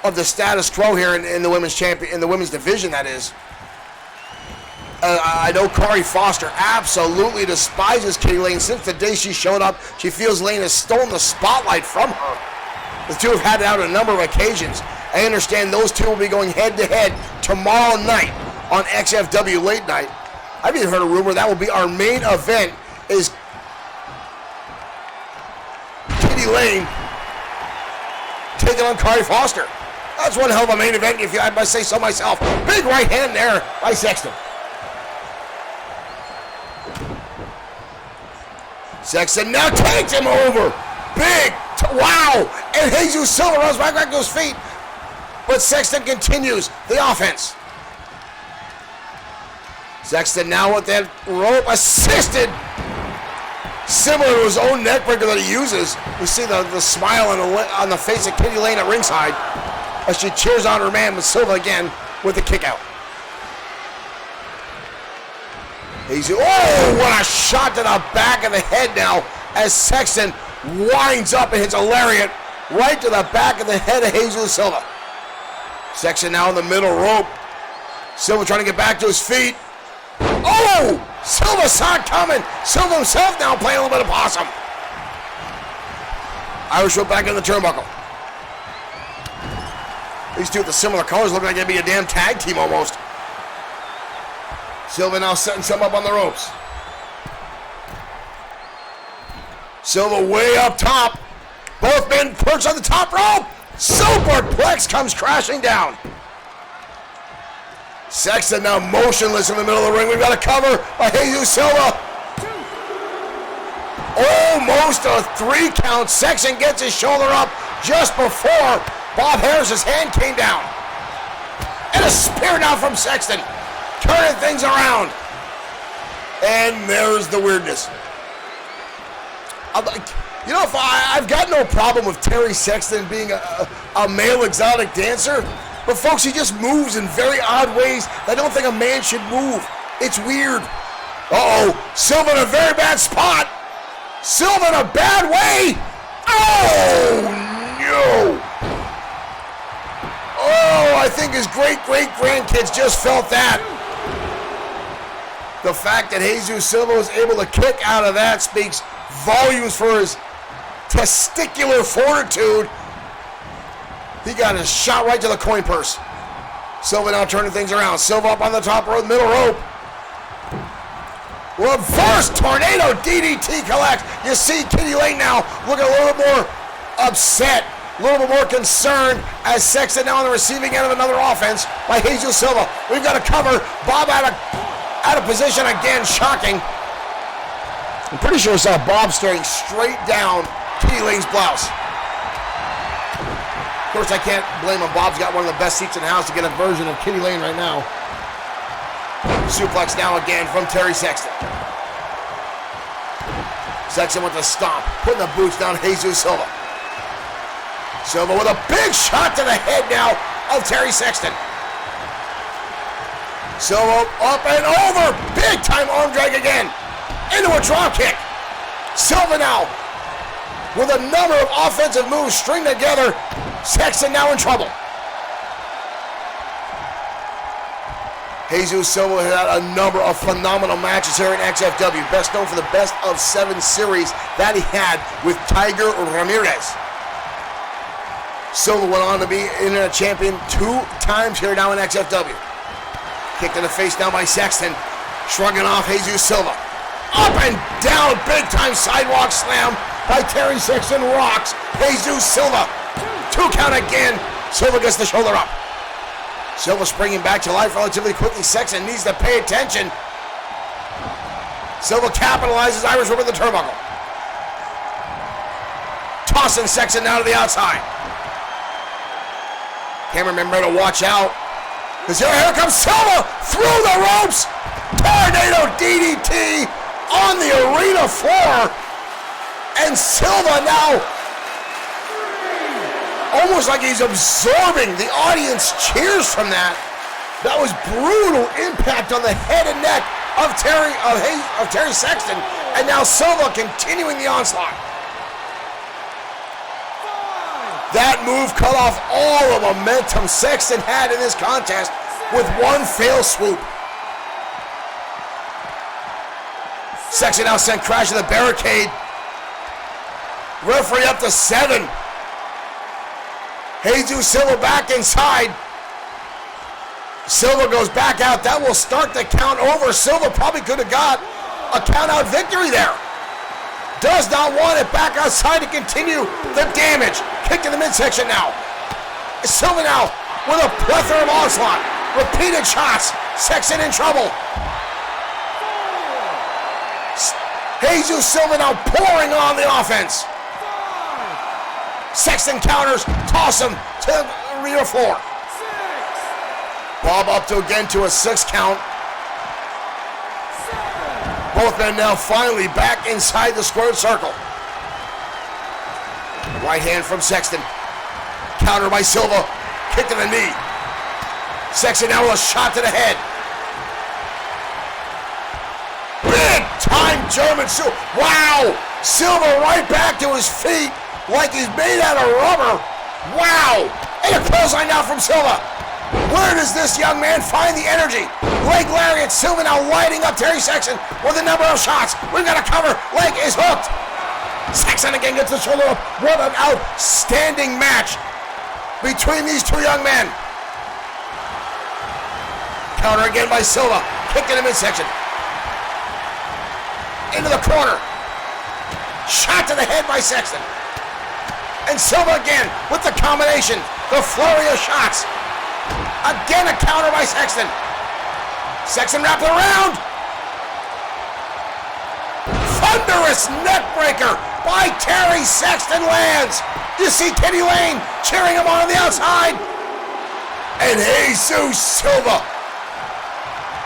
of the status quo here in the women's division, that is. I know Corey Foster absolutely despises Kitty Lane. Since the day she showed up, she feels Lane has stolen the spotlight from her. The two have had it out on a number of occasions. I understand those two will be going head-to-head tomorrow night on XFW Late Night. I've even heard a rumor that will be our main event, is Kitty Lane taking on Corey Foster. That's one hell of a main event, if I must say so myself. Big right hand there by Sexton. Sexton now takes him over. Big, wow. And Jesus Silva runs right back to his feet. But Sexton continues the offense. Sexton now with that rope assisted. Similar to his own neckbreaker that he uses. We see the smile on the face of Kitty Lane at ringside as she cheers on her man with Silva again with the kick out. Oh, what a shot to the back of the head now as Sexton winds up and hits a lariat right to the back of the head of Jesus Silva. Sexton now in the middle rope. Silva trying to get back to his feet. Oh! Silva saw it coming. Silva himself now playing a little bit of possum. Irish whip back in the turnbuckle. These two with the similar colors look like they'd be a damn tag team almost. Silva now setting some up on the ropes. Silva way up top. Both men perched on the top rope. Superplex comes crashing down. Sexton now motionless in the middle of the ring. We've got a cover by Jesus Silva. Almost a 3 count. Sexton gets his shoulder up just before Bob Harris's hand came down. And a spear now from Sexton. Turning things around. And there's the weirdness. You know, I've got no problem with Terry Sexton being a male exotic dancer, but folks, he just moves in very odd ways that I don't think a man should move. It's weird. Uh-oh, Silva in a very bad spot. Silva in a bad way. Oh, no. Oh, I think his great-great-grandkids just felt that. The fact that Jesus Silva was able to kick out of that speaks volumes for his testicular fortitude. He got a shot right to the coin purse. Silva now turning things around. Silva up on the top rope, middle rope. Reverse tornado DDT collects. You see Kitty Lane now looking a little bit more upset, a little bit more concerned as Sexton now on the receiving end of another offense by Jesus Silva. We've got to cover. Bob out of position again, shocking. I'm pretty sure I saw Bob staring straight down Kitty Lane's blouse. Of course, I can't blame him. Bob's got one of the best seats in the house to get a version of Kitty Lane right now. Suplex now again from Terry Sexton. Sexton with the stomp, putting the boots down Jesus Silva. Silva with a big shot to the head now of Terry Sexton. Silva up and over, big time arm drag again, into a drop kick. Silva now with a number of offensive moves stringed together. Sexton now in trouble. Jesus Silva had a number of phenomenal matches here in XFW, best known for the best of 7 series that he had with Tiger Ramirez. Silva went on to be Internet Champion 2 times here now in XFW. Kicked in the face now by Sexton, shrugging off Jesus Silva. Up and down, big time sidewalk slam by Terry Sexton, rocks Jesus Silva. 2 count again, Silva gets the shoulder up. Silva springing back to life relatively quickly. Sexton needs to pay attention. Silva capitalizes, Irish whip with the turnbuckle. Tossing Sexton now to the outside. Cameraman better watch out. Because here comes Silva through the ropes. Tornado DDT on the arena floor. And Silva now almost like he's absorbing the audience cheers from that. That was brutal impact on the head and neck of Terry Sexton. And now Silva continuing the onslaught. That move cut off all the momentum Sexton had in this contest with one fail swoop. Sexton now sent crashing the barricade. Referee up to 7. Jesus Silva back inside. Silva goes back out. That will start the count over. Silva probably could have got a count out victory there. Does not want it back outside to continue the damage. Kick in the midsection now. Silva now with a plethora of onslaught. Repeated shots. Sexton in trouble. Jesus Silva now pouring on the offense. Sexton counters, toss him to the arena floor. Bob up to again to a 6 count. Both men now finally back inside the squared circle. Right hand from Sexton. Counter by Silva. Kick to the knee. Sexton now with a shot to the head. Big time German Silva. Wow! Silva right back to his feet like he's made out of rubber. Wow! And a clothesline now from Silva. Where does this young man find the energy? Leg lariat. Silva now lighting up Terry Sexton with a number of shots. We've got to cover. Leg is hooked. Sexton again gets the shoulder up. What an outstanding match between these 2 young men. Counter again by Silva. Kick in the midsection. Into the corner. Shot to the head by Sexton. And Silva again with the combination, the flurry of shots. Again a counter by Sexton. Sexton wrapped around. Thunderous neck breaker by Terry Sexton lands. You see Kitty Lane cheering him on the outside. And Jesus Silva,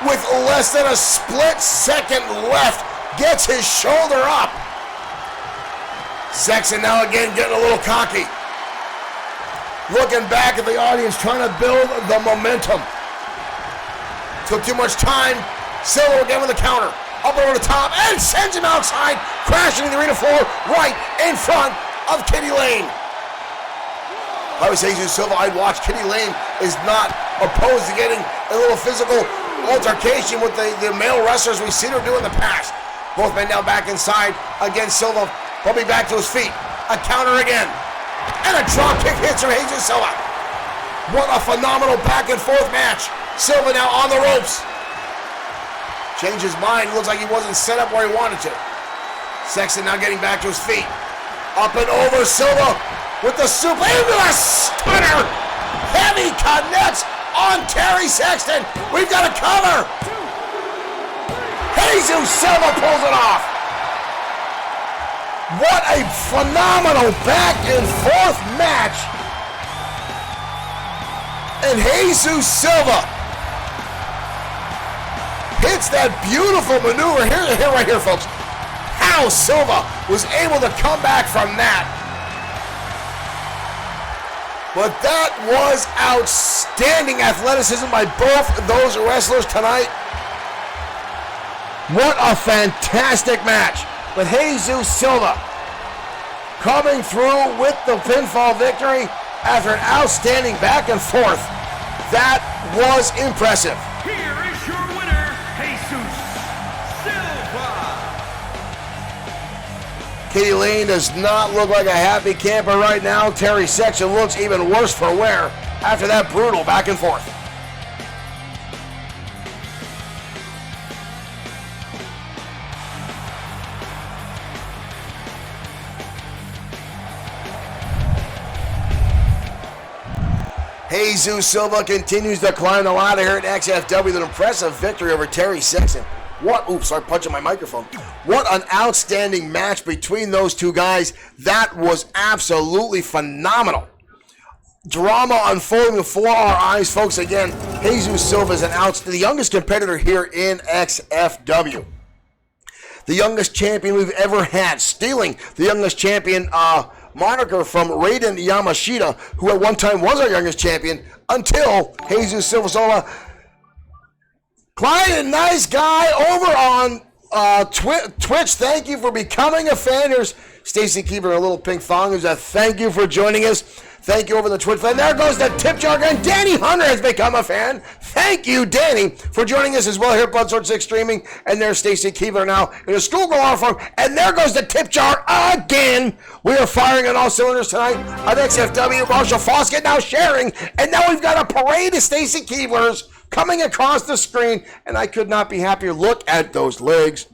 with less than a split second left, gets his shoulder up. Sexton now again getting a little cocky. Looking back at the audience, trying to build the momentum. Took too much time. Silva again with a counter. Up over the top and sends him outside, crashing to the arena floor right in front of Kitty Lane. If I was Jesus Silva, I'd watch. Kitty Lane is not opposed to getting a little physical altercation with the male wrestlers we've seen her do in the past. Both men now back inside. Again, Silva probably back to his feet. A counter again. And a drop kick hits from Jesus Silva. What a phenomenal back and forth match. Silva now on the ropes. Changed his mind. Looks like he wasn't set up where he wanted to. Sexton now getting back to his feet. Up and over Silva with the super into the stunner. Heavy connects on Terry Sexton. We've got a cover. Jesus Silva pulls it off. What a phenomenal back and forth match. And Jesus Silva hits that beautiful maneuver. Here, right here, folks. How Silva was able to come back from that. But that was outstanding athleticism by both of those wrestlers tonight. What a fantastic match. With Jesus Silva coming through with the pinfall victory after an outstanding back and forth. That was impressive. Here is your winner, Jesus Silva. Katie Lane does not look like a happy camper right now. Terry Sexton looks even worse for wear after that brutal back and forth. Jesus Silva continues to climb the ladder here at XFW with an impressive victory over Terry Sexton. Sorry, punching my microphone. What an outstanding match between those two guys. That was absolutely phenomenal. Drama unfolding before our eyes, folks. Again, Jesus Silva is the youngest competitor here in XFW. The youngest champion we've ever had, stealing the youngest champion moniker from Raiden Yamashita, who at one time was our youngest champion, until Jesus Silva. Client, nice guy over on Twitch. Thank you for becoming a fan. Here's Stacy Keeper, a little pink thong. Thank you for joining us. Thank you over the Twitch fan. There goes the tip jar again. Danny Hunter has become a fan. Thank you, Danny, for joining us as well here at Bloodsport 6 Streaming. And there's Stacy Keebler now in a schoolgirl uniform. And there goes the tip jar again. We are firing on all cylinders tonight on XFW. Marshall Foskett now sharing. And now we've got a parade of Stacy Keeblers coming across the screen. And I could not be happier. Look at those legs.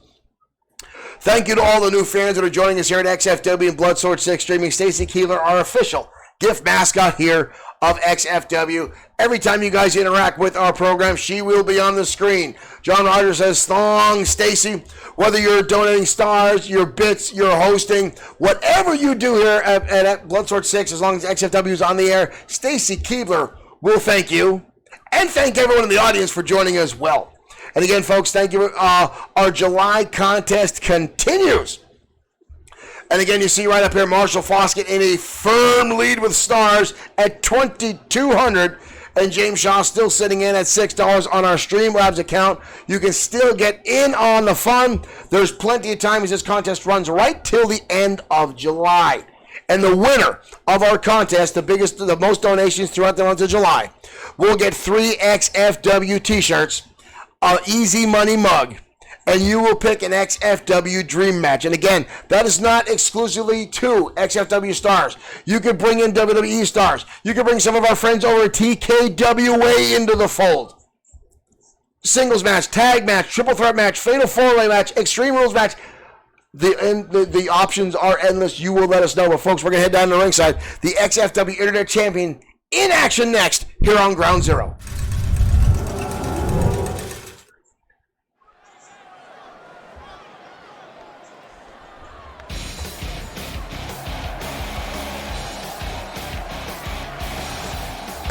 Thank you to all the new fans that are joining us here at XFW and Bloodsport 6 Streaming. Stacy Keebler, our official gift mascot here of XFW. Every time you guys interact with our program, she will be on the screen. John Rogers says, thong, Stacy. Whether you're donating stars, your bits, your hosting, whatever you do here at Bloodsport 6, as long as XFW is on the air, Stacy Keebler will thank you. And thank everyone in the audience for joining as well. And again, folks, thank you. Our July contest continues. And again, you see right up here, Marshall Foskett in a firm lead with stars at 2,200. And James Shaw still sitting in at $6 on our Streamlabs account. You can still get in on the fun. There's plenty of time as this contest runs right till the end of July. And the winner of our contest, the most donations throughout the month of July, will get 3 XFW t-shirts, an Easy Money mug, and you will pick an XFW Dream Match. And again, that is not exclusively to XFW stars. You could bring in WWE stars. You could bring some of our friends over at TKWA into the fold. Singles match, tag match, triple threat match, fatal four-way match, extreme rules match. The options are endless. You will let us know. But folks, we're going to head down to the ringside. The XFW Internet Champion in action next here on Ground Zero.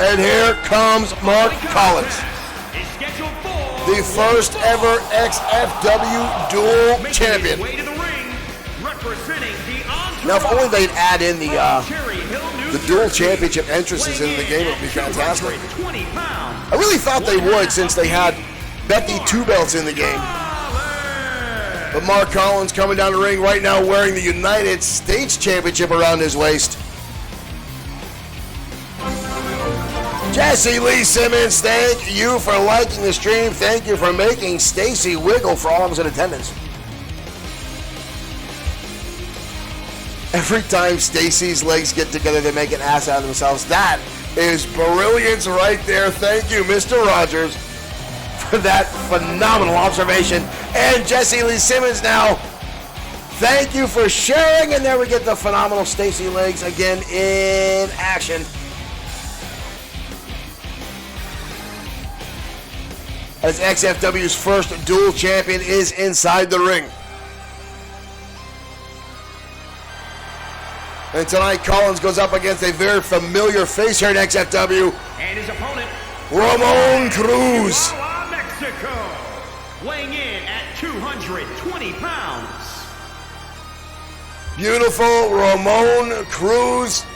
And here comes Mark Collins, the first ever XFW dual champion. Now, if only they'd add in the dual championship entrances into the game, it would be fantastic. I really thought they would, since they had Becky 2 belts in the game. But Mark Collins coming down the ring right now wearing the United States Championship around his waist. Jesse Lee Simmons, thank you for liking the stream. Thank you for making Stacy wiggle for all of us in attendance. Every time Stacy's legs get together, they make an ass out of themselves. That is brilliance right there. Thank you, Mr. Rogers, for that phenomenal observation. And Jesse Lee Simmons now, thank you for sharing. And there we get the phenomenal Stacey Legs again in action. As XFW's first dual champion is inside the ring. And tonight, Collins goes up against a very familiar face here in XFW. And his opponent, Ramon Cruz. Mexico, weighing in at 220 pounds. Beautiful Ramon Cruz.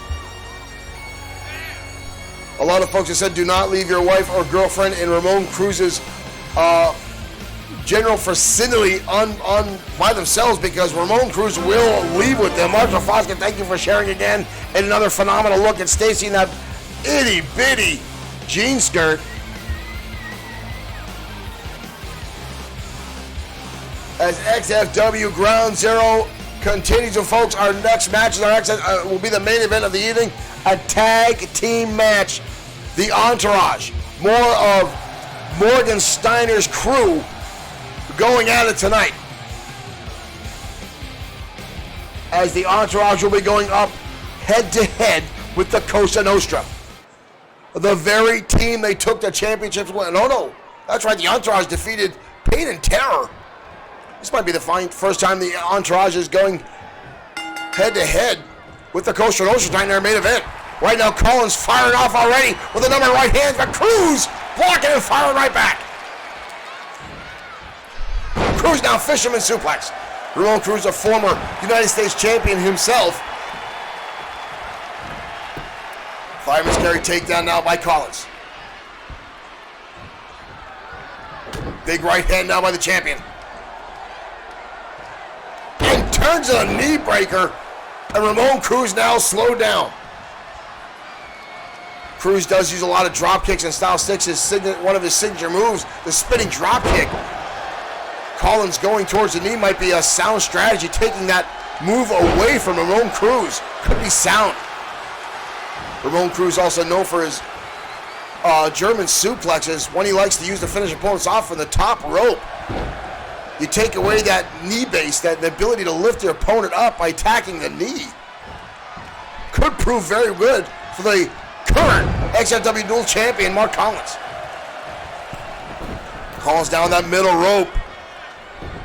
A lot of folks have said do not leave your wife or girlfriend in Ramon Cruz's general vicinity by themselves, because Ramon Cruz will leave with them. Marshall Foskett, thank you for sharing again. And another phenomenal look at Stacey in that itty bitty jean skirt. As XFW Ground Zero continues, and folks, our next match will be the main event of the evening, a tag team match. The Entourage, more of Morgan Steiner's crew, going at it tonight. As the Entourage will be going up head-to-head with the Cosa Nostra. The very team they took the championships with. No, that's right, the Entourage defeated Pain and Terror. This might be the first time the Entourage is going head-to-head with the Cosa Nostra tonight in their main event. Right now, Collins firing off already with a number of right hands, but Cruz blocking and firing right back. Cruz now fisherman suplex. Ramon Cruz, a former United States champion himself. Fireman's carry takedown now by Collins. Big right hand now by the champion. And turns a knee breaker, and Ramon Cruz now slowed down. Cruz does use a lot of drop kicks and style sticks. One of his signature moves, the spinning drop kick. Collins going towards the knee might be a sound strategy. Taking that move away from Ramon Cruz could be sound. Ramon Cruz also known for his German suplexes, when he likes to use to finish opponents off from the top rope. You take away that knee base, that the ability to lift your opponent up by attacking the knee. Could prove very good for the current XFW dual champion, Mark Collins. Collins down that middle rope.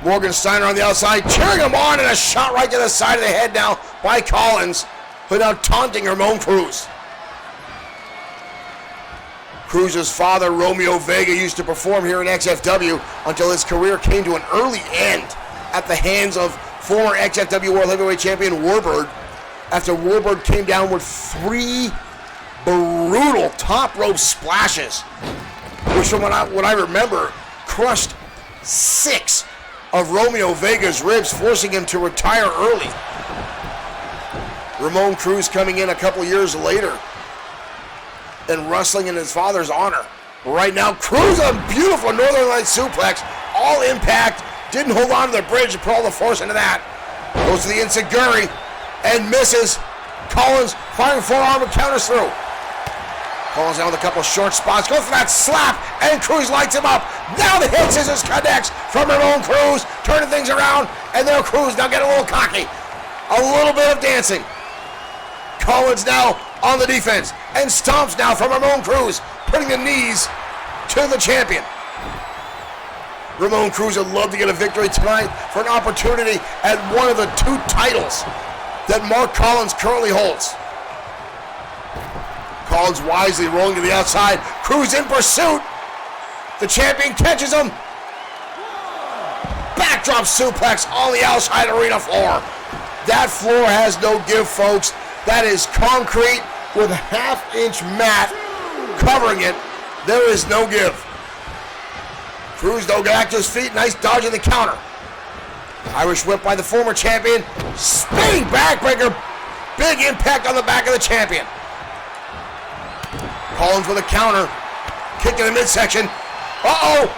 Morgan Steiner on the outside, cheering him on, and a shot right to the side of the head now by Collins, without taunting Ramon Cruz. Cruz's father, Romeo Vega, used to perform here in XFW until his career came to an early end at the hands of former XFW World Heavyweight Champion Warbird, after Warbird came down with 3 brutal top rope splashes, which from what I remember, crushed 6 of Romeo Vega's ribs, forcing him to retire early. Ramon Cruz coming in a couple years later and wrestling in his father's honor. Right now, Cruz, a beautiful Northern Lights suplex, all impact, didn't hold on to the bridge to put all the force into that. Goes to the enziguri and misses. Collins firing forearm and counters through. Collins down with a couple short spots, goes for that slap, and Cruz lights him up. Now the hit scissors connects from Ramon Cruz, turning things around, and there Cruz now getting a little cocky. A little bit of dancing. Collins now on the defense, and stomps now from Ramon Cruz, putting the knees to the champion. Ramon Cruz would love to get a victory tonight for an opportunity at one of the 2 titles that Mark Collins currently holds. Collins wisely rolling to the outside. Cruz in pursuit. The champion catches him. Backdrop suplex on the outside arena floor. That floor has no give, folks. That is concrete with a half-inch mat covering it. There is no give. Cruz, though, got back to his feet. Nice dodge in the counter. Irish whip by the former champion. Spinning backbreaker. Big impact on the back of the champion. Collins with a counter. Kick in the midsection. Uh-oh.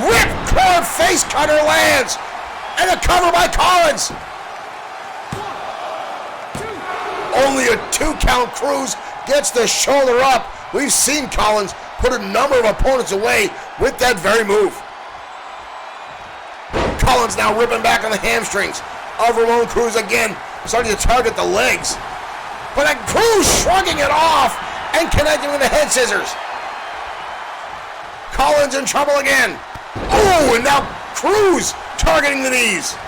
Ripcord face cutter lands. And a cover by Collins. Only a 2 count. Cruz gets the shoulder up. We've seen Collins put a number of opponents away with that very move. Collins now ripping back on the hamstrings of Ramon Cruz again, starting to target the legs. But Cruz shrugging it off and connecting with the head scissors. Collins in trouble again. Oh, and now Cruz targeting the knees.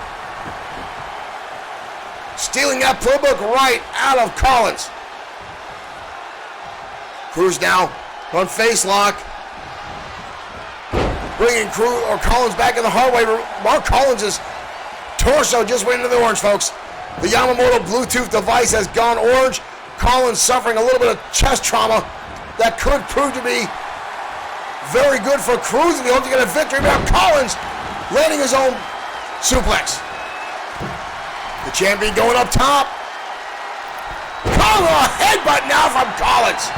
Stealing that playbook right out of Collins. Cruz now on face lock. Bringing Collins back in the hard way. Mark Collins' torso just went into the orange, folks. The Yamamoto Bluetooth device has gone orange. Collins suffering a little bit of chest trauma that could prove to be very good for Cruz, and he hopes to get a victory. Now Collins landing his own suplex. The champion going up top. A headbutt now from Collins.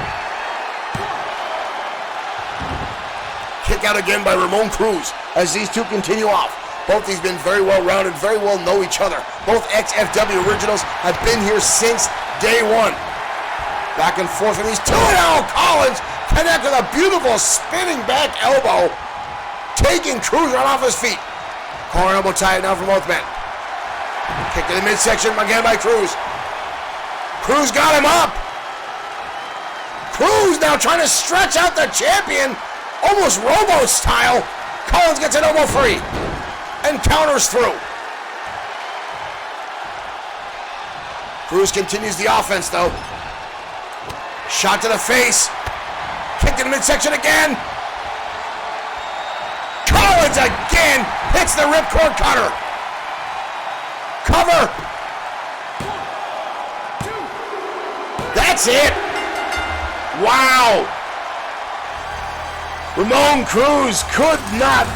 Kick out again by Ramon Cruz as these two continue off. Both these been very well rounded, very well know each other. Both XFW originals have been here since day one. Back and forth from these two, and now Collins connected a beautiful spinning back elbow, taking Cruz right off his feet. Collar elbow tie now from both men. Kick to the midsection again by Cruz. Cruz got him up. Cruz now trying to stretch out the champion, almost Robo style. Collins gets an elbow free and counters through. Cruz continues the offense though. Shot to the face. Kick to the midsection again. Collins again hits the ripcord cutter. Cover. That's it. Wow. Ramon Cruz could not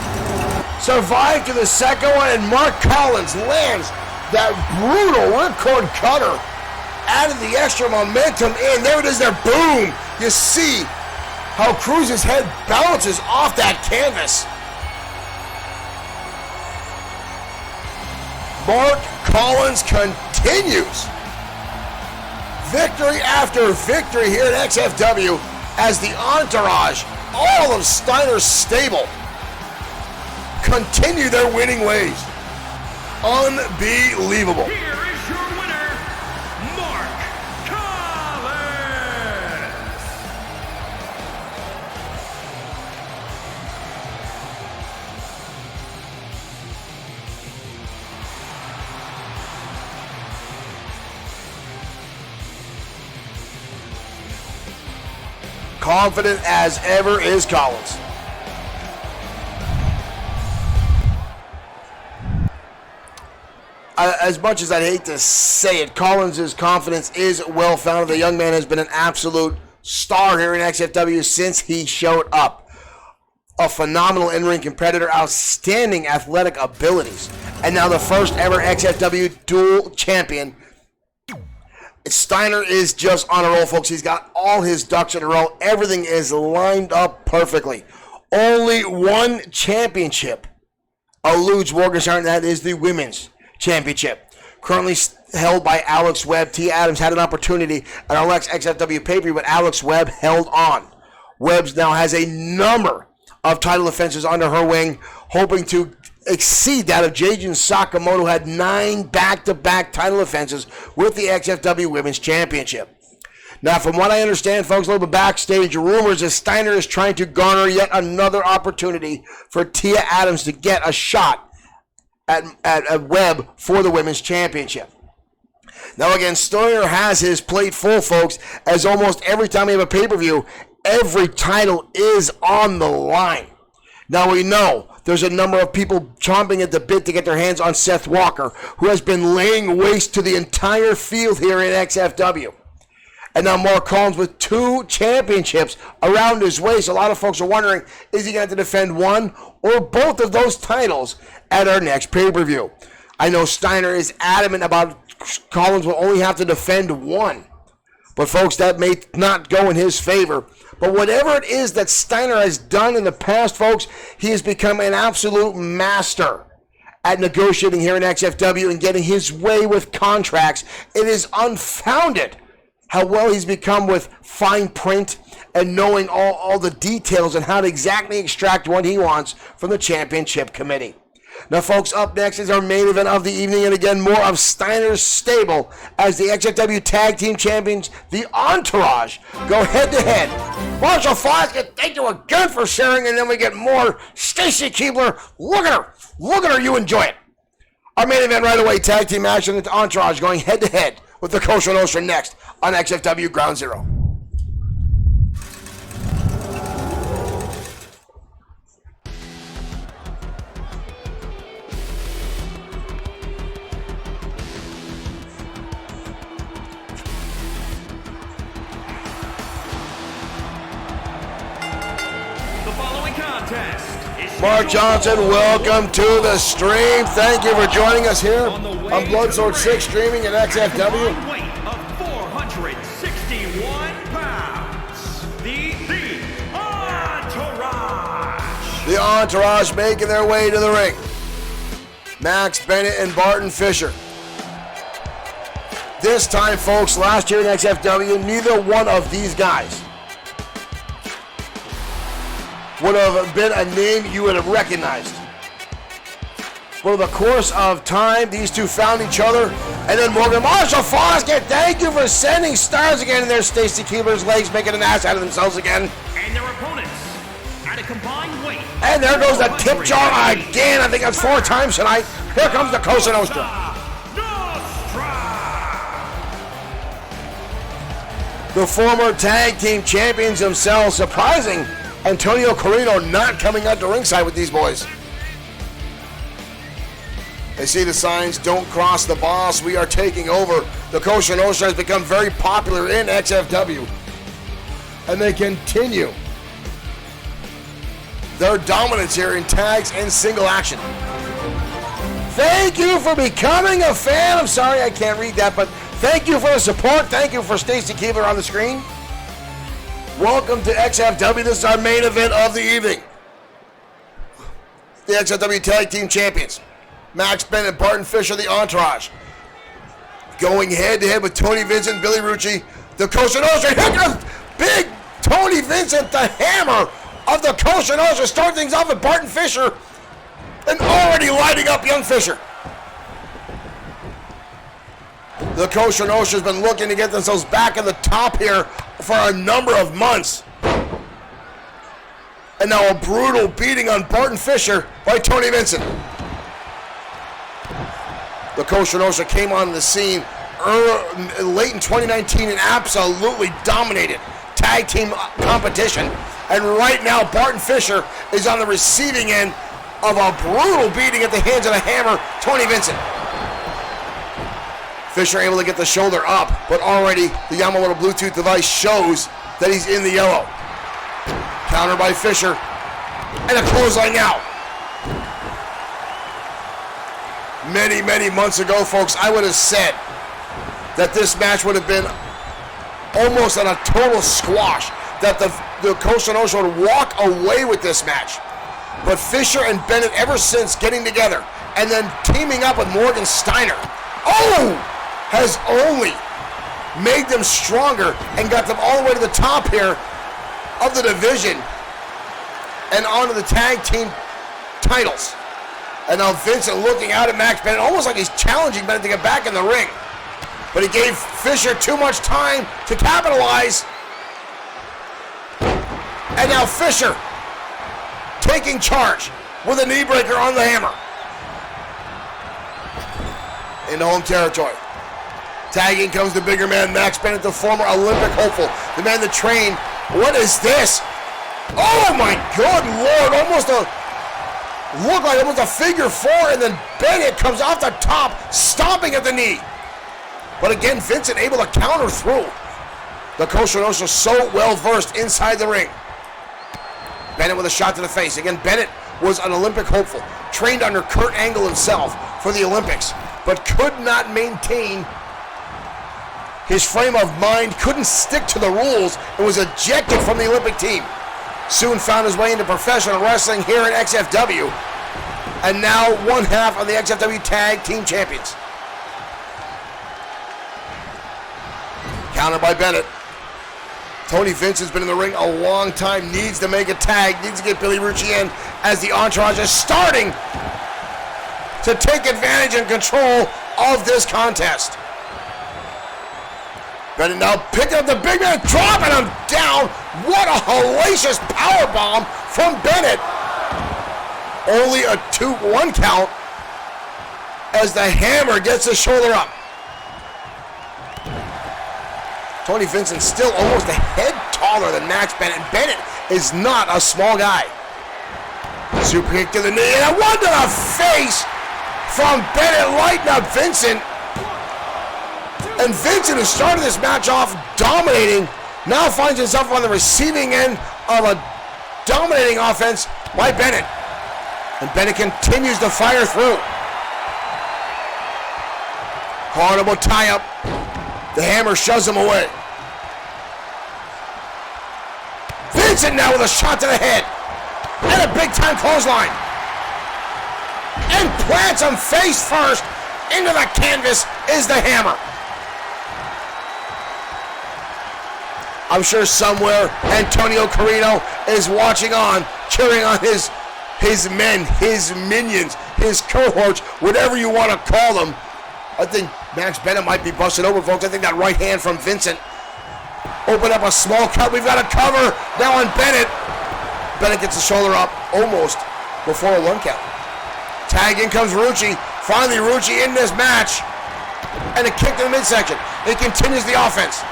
survive to the second one, and Mark Collins lands that brutal ripcord cutter. Added the extra momentum in. There it is there. Boom. You see how Cruz's head bounces off that canvas. Mark Collins continues. Victory after victory here at XFW as the entourage, all of Steiner's stable, continue their winning ways. Unbelievable. Here is your winner, Mark Collins. Confident as ever is Collins. As much as I'd hate to say it, Collins' confidence is well-founded. The young man has been an absolute star here in XFW since he showed up. A phenomenal in-ring competitor, outstanding athletic abilities, and now the first ever XFW dual champion. Steiner is just on a roll, folks. He's got all his ducks in a row. Everything is lined up perfectly. Only one championship eludes Morgenstern, and that is the Women's Championship. Currently held by Alex Webb. Tia Adams had an opportunity at our next XFW pay-per-view, but Alex Webb held on. Webbs now has a number of title defenses under her wing, hoping to exceed that of Jajin Sakamoto, who had 9 back-to-back title defenses with the XFW Women's Championship. Now, from what I understand, folks, a little bit backstage rumors is Steiner is trying to garner yet another opportunity for Tia Adams to get a shot at Webb for the Women's Championship. Now, again, Steiner has his plate full, folks, as almost every time we have a pay-per-view, every title is on the line. Now, we know there's a number of people chomping at the bit to get their hands on Seth Walker, who has been laying waste to the entire field here in XFW. And now Mark Collins with 2 championships around his waist. A lot of folks are wondering, is he going to defend one or both of those titles at our next pay-per-view? I know Steiner is adamant about Collins will only have to defend one. But folks, that may not go in his favor. But whatever it is that Steiner has done in the past, folks, he has become an absolute master at negotiating here in XFW and getting his way with contracts. It is unfounded how well he's become with fine print and knowing all the details and how to exactly extract what he wants from the championship committee. Now, folks, up next is our main event of the evening, and again, more of Steiner's stable as the XFW Tag Team Champions, the Entourage, go head-to-head. Marshall Foskett, thank you again for sharing, and then we get more Stacy Keibler. Look at her. Look at her. You enjoy it. Our main event right away, Tag Team action, the Entourage going head-to-head with the Kosher Nostra next on XFW Ground Zero. Mark Johnson, welcome to the stream. Thank you for joining us here on Bloodsword 6 streaming at XFW. Weight of 461 pounds. The Entourage. The Entourage making their way to the ring. Max Bennett and Barton Fisher. This time, folks, last year in XFW, neither one of these guys would have been a name you would have recognized. For the course of time, these two found each other, and then Morgan Marshall Foskett, thank you for sending stars again, and there's Stacy Keibler's legs making an ass out of themselves again. And their opponents at a combined weight. And there goes the tip jar again. I think that's 4 times tonight. Here comes the Cosa Nostra. The former tag team champions themselves, surprising Antonio Carino not coming out to ringside with these boys. They see the signs, don't cross the boss, we are taking over. The Kosher Nostra has become very popular in XFW. And they continue their dominance here in tags and single action. Thank you for becoming a fan. I'm sorry I can't read that, but thank you for the support. Thank you for Stacy Keibler on the screen. Welcome to XFW. This is our main event of the evening. The XFW Tag Team Champions, Max Bennett, Barton Fisher, the Entourage, going head-to-head with Tony Vincent, Billy Rucci, the Kosher Nostra. Here comes big Tony Vincent, the hammer of the Kosher Nostra. Start things off with Barton Fisher and already lighting up young Fisher. The Kosher Nostra has been looking to get themselves back in the top here for a number of months. And now a brutal beating on Barton Fisher by Tony Vincent. The Kosher Nostra came on the scene late in 2019 and absolutely dominated tag team competition. And right now Barton Fisher is on the receiving end of a brutal beating at the hands of the hammer, Tony Vincent. Fisher able to get the shoulder up, but already the Yamamoto Bluetooth device shows that he's in the yellow. Counter by Fisher, and a clothesline out. Many, many months ago, folks, I would have said that this match would have been almost on a total squash, that the Kosher Nostra would walk away with this match. But Fisher and Bennett, ever since getting together and then teaming up with Morgan Steiner, has only made them stronger and got them all the way to the top here of the division and onto the tag team titles. And now Vincent looking out at Max Bennett, almost like he's challenging Bennett to get back in the ring. But he gave Fisher too much time to capitalize. And now Fisher taking charge with a knee breaker on the hammer. Into home territory. Tagging comes the bigger man, Max Bennett, the former Olympic hopeful, the man that trained. What is this? Oh my good Lord, looked like almost a figure 4, and then Bennett comes off the top, stomping at the knee. But again, Vincent able to counter through. The Kosher Nostra so well versed inside the ring. Bennett with a shot to the face. Again, Bennett was an Olympic hopeful, trained under Kurt Angle himself for the Olympics, but could not maintain his frame of mind, couldn't stick to the rules, and was ejected from the Olympic team. Soon found his way into professional wrestling here at XFW, and now one half of the XFW Tag Team Champions. Counter by Bennett. Tony Vincent's been in the ring a long time, needs to make a tag, needs to get Billy Rucci in as the Entourage is starting to take advantage and control of this contest. Bennett now picking up the big man, dropping him down. What a hellacious powerbomb from Bennett. Only a 2-1 count as the Hammer gets the shoulder up. Tony Vincent still almost a head taller than Max Bennett. Bennett is not a small guy. Super kick to the knee and a one to the face from Bennett, lighting up Vincent. And Vincent, who started this match off dominating, now finds himself on the receiving end of a dominating offense by Bennett. And Bennett continues to fire through. Horrible tie-up. The Hammer shoves him away. Vincent now with a shot to the head. And a big-time clothesline. And plants him face first into the canvas is the Hammer. I'm sure somewhere Antonio Carino is watching on, cheering on his men, his minions, his cohorts, whatever you want to call them. I think Max Bennett might be busted over, folks. I think that right hand from Vincent opened up a small cut. We've got a cover now on Bennett. Bennett gets the shoulder up almost before a 1 count. Tag in comes Rucci. Finally, Rucci in this match. And a kick to the midsection. It continues the offense.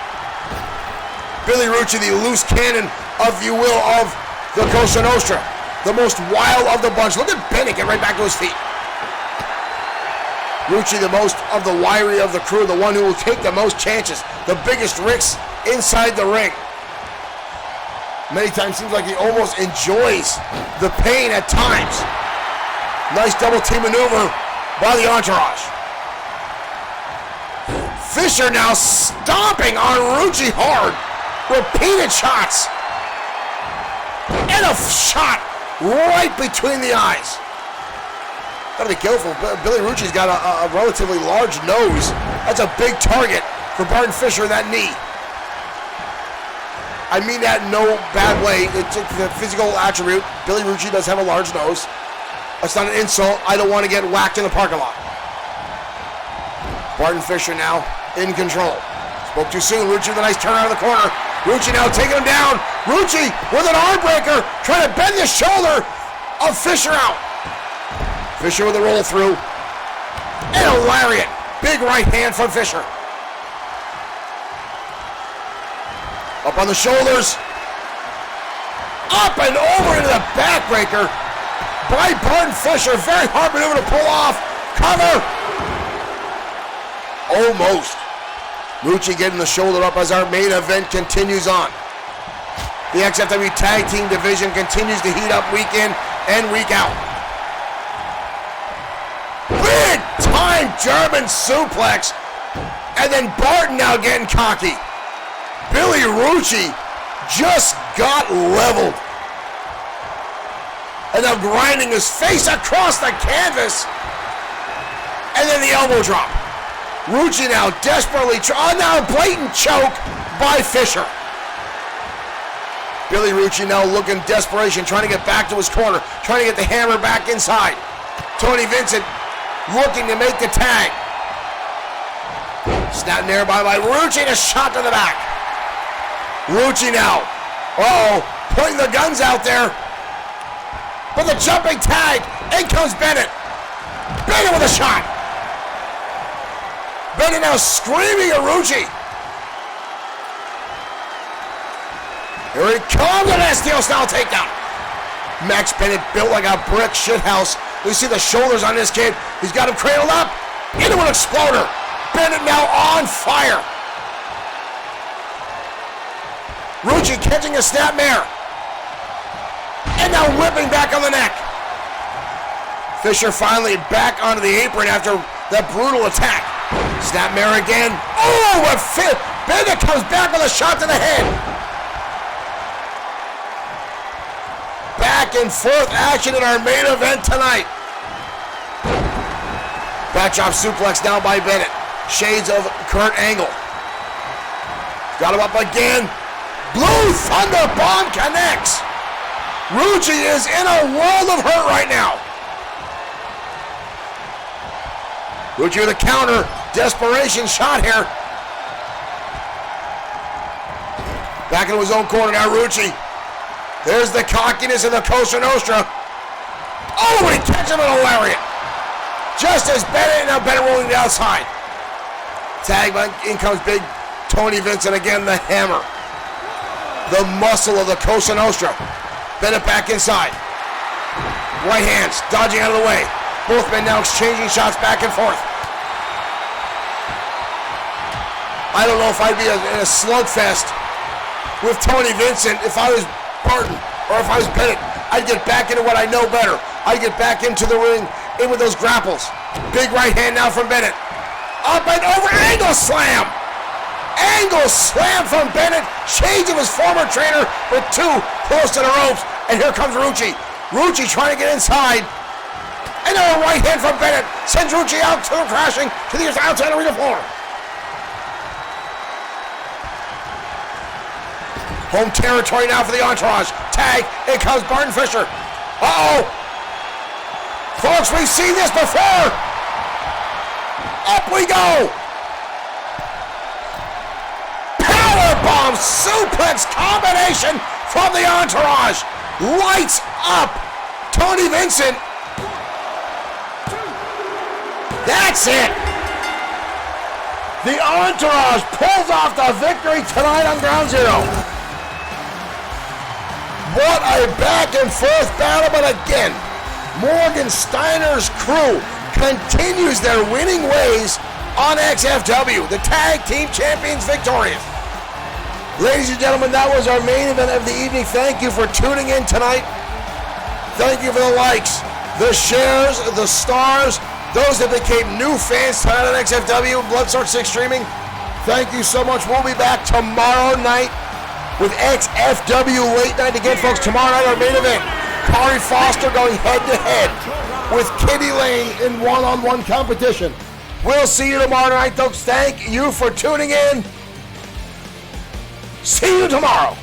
Billy Rucci, the loose cannon, if you will, of the Cosa Nostra. The most wild of the bunch. Look at Bennett get right back to his feet. Rucci, the most of the wiry of the crew, the one who will take the most chances, the biggest risks inside the ring. Many times seems like he almost enjoys the pain at times. Nice double team maneuver by the Entourage. Fisher now stomping on Rucci hard. Repeated shots. And a shot right between the eyes. Gotta be careful. Billy Rucci's got a relatively large nose. That's a big target for Barton Fisher in that knee. I mean that in no bad way. It's the physical attribute. Billy Rucci does have a large nose. That's not an insult. I don't want to get whacked in the parking lot. Barton Fisher now in control. Spoke too soon. Rucci with a nice turn out of the corner. Rucci now taking him down. Rucci with an arm breaker, trying to bend the shoulder of Fisher out. Fisher with a roll through. And a lariat. Big right hand from Fisher. Up on the shoulders. Up and over into the backbreaker by Barton Fisher. Very hard maneuver to pull off. Cover. Almost. Rucci getting the shoulder up as our main event continues on. The XFW Tag Team Division continues to heat up week in and week out. Big time German suplex. And then Barton now getting cocky. Billy Rucci just got leveled. And now grinding his face across the canvas. And then the elbow drop. Rucci now desperately now a blatant choke by Fisher. Billy Rucci now looking desperation, trying to get back to his corner, trying to get the Hammer back inside. Tony Vincent looking to make the tag. Snap nearby by Rucci, and a shot to the back. Rucci now, pointing the guns out there. But the jumping tag, in comes Bennett. Bennett with a shot. Bennett now screaming at Rucci. Here he comes, an STO style takedown. Max Bennett built like a brick shithouse. You see the shoulders on this kid. He's got him cradled up into an exploder. Bennett now on fire. Rucci catching a snapmare. And now whipping back on the neck. Fisher finally back onto the apron after that brutal attack. Snapmare again. Oh, Bennett comes back with a shot to the head. Back and forth action in our main event tonight. Back chop suplex down by Bennett. Shades of Kurt Angle. Got him up again. Blue Thunder Bomb connects. Rucci is in a world of hurt right now. Rucci with a counter. Desperation shot here. Back into his own corner now, Rucci. There's the cockiness of the Cosa Nostra. Oh, and he catches him in a lariat. Just as Bennett, now Bennett rolling to the outside. Tag, in comes big Tony Vincent again, the hammer. The muscle of the Cosa Nostra. Bennett back inside. Right hands, dodging out of the way. Both men now exchanging shots back and forth. I don't know if I'd be in a slugfest with Tony Vincent if I was Barton or if I was Bennett. I'd get back into what I know better. I'd get back into the ring, in with those grapples. Big right hand now from Bennett. Up and over, angle slam! Angle slam from Bennett. Change of his former trainer with two close to the ropes. And here comes Rucci. Rucci trying to get inside. Another right hand from Bennett. Sends Rucci out to crashing to the outside arena floor. Home territory now for the Entourage. Tag. In comes Barton Fisher. Uh-oh. Folks, we've seen this before. Up we go. Powerbomb suplex combination from the Entourage. Lights up. Tony Vincent. That's it. The Entourage pulls off the victory tonight on Ground Zero. What a back and forth battle, but again, Morgan Steiner's crew continues their winning ways on XFW. The tag team champions victorious. Ladies and gentlemen, that was our main event of the evening. Thank you for tuning in tonight. Thank you for the likes, the shares, the stars, those that became new fans tonight on XFW, Bloodsport 6 streaming. Thank you so much. We'll be back tomorrow night with XFW Late Night. Again, folks, tomorrow night our main event. Kari Foster going head-to-head with Kitty Lane in one-on-one competition. We'll see you tomorrow night, folks. Thank you for tuning in. See you tomorrow.